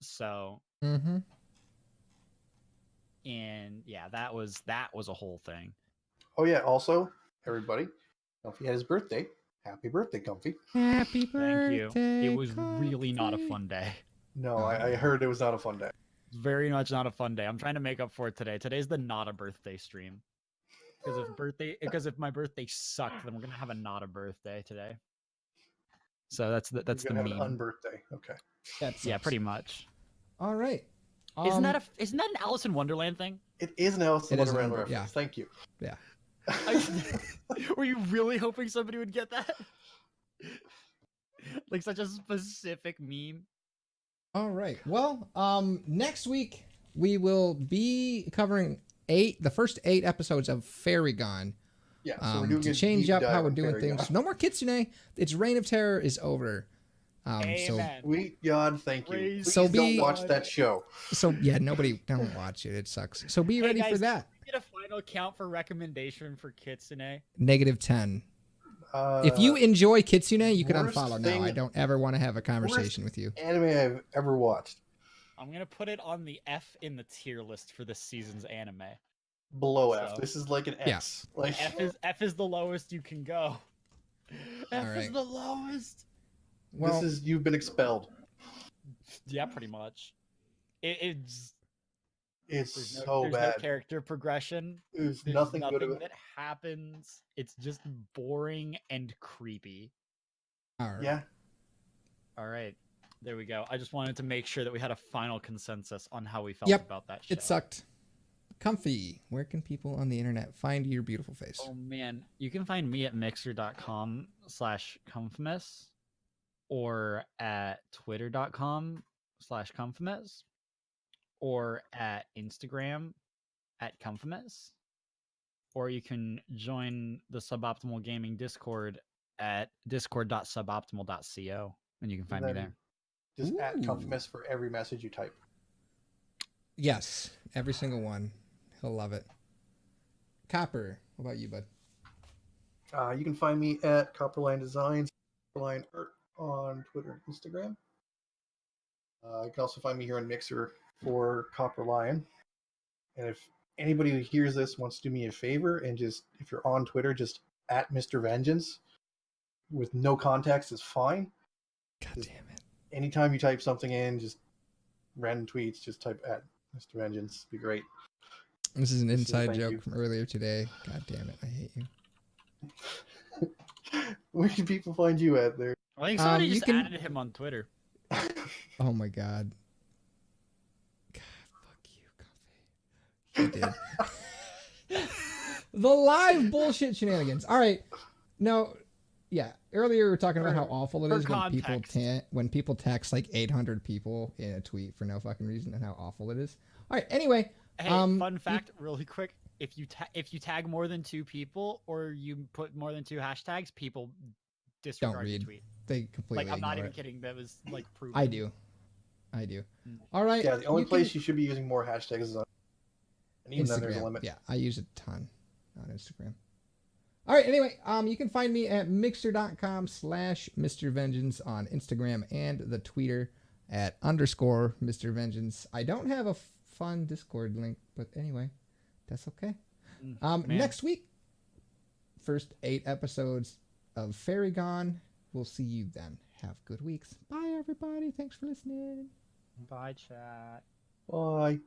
So, Mm-hmm. and yeah, that was a whole thing. oh yeah. Also, everybody, Comfy had his birthday. Happy birthday, Comfy. Happy Thank you. birthday. It was really not a Comfy. fun day. No, I heard it was not a fun day. Very much not a fun day. I'm trying to make up for it today. Today's the not a birthday stream. Because if my birthday sucked, then we're gonna have a not a birthday today. So that's the You're gonna have meme. an unbirthday. Okay. That's Yeah, pretty much. All right. Isn't that an Alice in Wonderland thing? It is now. It is an Wonderland unbir- reference. yeah. Thank you. Yeah. Were you really hoping somebody would get that? Like such a specific meme. All right. Well, next week we will be covering the first 8 episodes of Fairy Gone. Yeah. So we're doing To a change deep up how dive we're on doing Fairy things. Gone. No more Kitsune. Its reign of terror is over. So Amen. Sweet God, thank you. Praise Please So don't be- watch that show. yeah, nobody don't watch it. It sucks. So be Hey, ready for guys, that. Get a final count for recommendation for Kitsune. -10. If you enjoy Kitsune, you can worst unfollow now. thing- I don't ever want to have a conversation with you. anime I've ever watched, I'm gonna put it on the F in the tier list for this season's anime. below F. So- This is like an Yeah. X. Like F is the lowest you can go. F is right. the lowest. Well, this is you've been expelled. Yeah, pretty much. It's It's there's so no bad. character progression. There's There's nothing nothing good about that happens. It's just boring and creepy. all right. Yeah. All right, there we go. I just wanted to make sure that we had a final consensus on how we felt Yep, about that show. It sucked. Comfy. Where can people on the internet find your beautiful face? Oh man, you can find me at mixer.com/comfamous or at twitter.com/comfamous or at Instagram at comfamous, or you can join the Suboptimal Gaming Discord at discord.suboptimal.co and you can find me then there. Just at Ooh. Comfimus for every message you type. Yes, every single one. He'll love it. Copper. What about you, bud? You can find me at Copperline Designs, Copperline Art on Twitter and Instagram. You can also find me here on Mixer for Copper Lion. And if anybody who hears this wants to do me a favor and just, if you're on Twitter, just at Mr. Vengeance with no context is fine. God Just- damn it. Anytime you type something in, just random tweets, just type at Mr. Vengeance. It'd be great. This is an This is- inside thank joke you. from earlier today. God damn it. I hate you. Where can people find you at there? I think somebody you just can- added him on Twitter. Oh my god. God, fuck you, Comfy. He did. The live bullshit shenanigans. All right. No, yeah. Earlier we were talking about how awful it for is context. when people text like 800 people in a tweet for no fucking reason and how awful it is. All right. Anyway, Hey, fun fact, really quick: if you tag more than 2 people or you put more than 2 hashtags, people disregard your read. tweet. they completely Like I'm not ignore even it. kidding. That was like proven. I do. Mm. All right. Yeah, the only you place can- you should be using more hashtags is on. And even then, there's a Instagram. limit. Yeah, I use a ton on Instagram. All right. Anyway, you can find me at mixer.com/MrVengeance on Instagram and the Twitter at _MrVengeance. I don't have a fun Discord link, but anyway, that's okay. Next week, first 8 episodes of Fairy Gone. We'll see you then. Have good weeks. Bye, everybody. Thanks for listening. Bye, chat. Bye.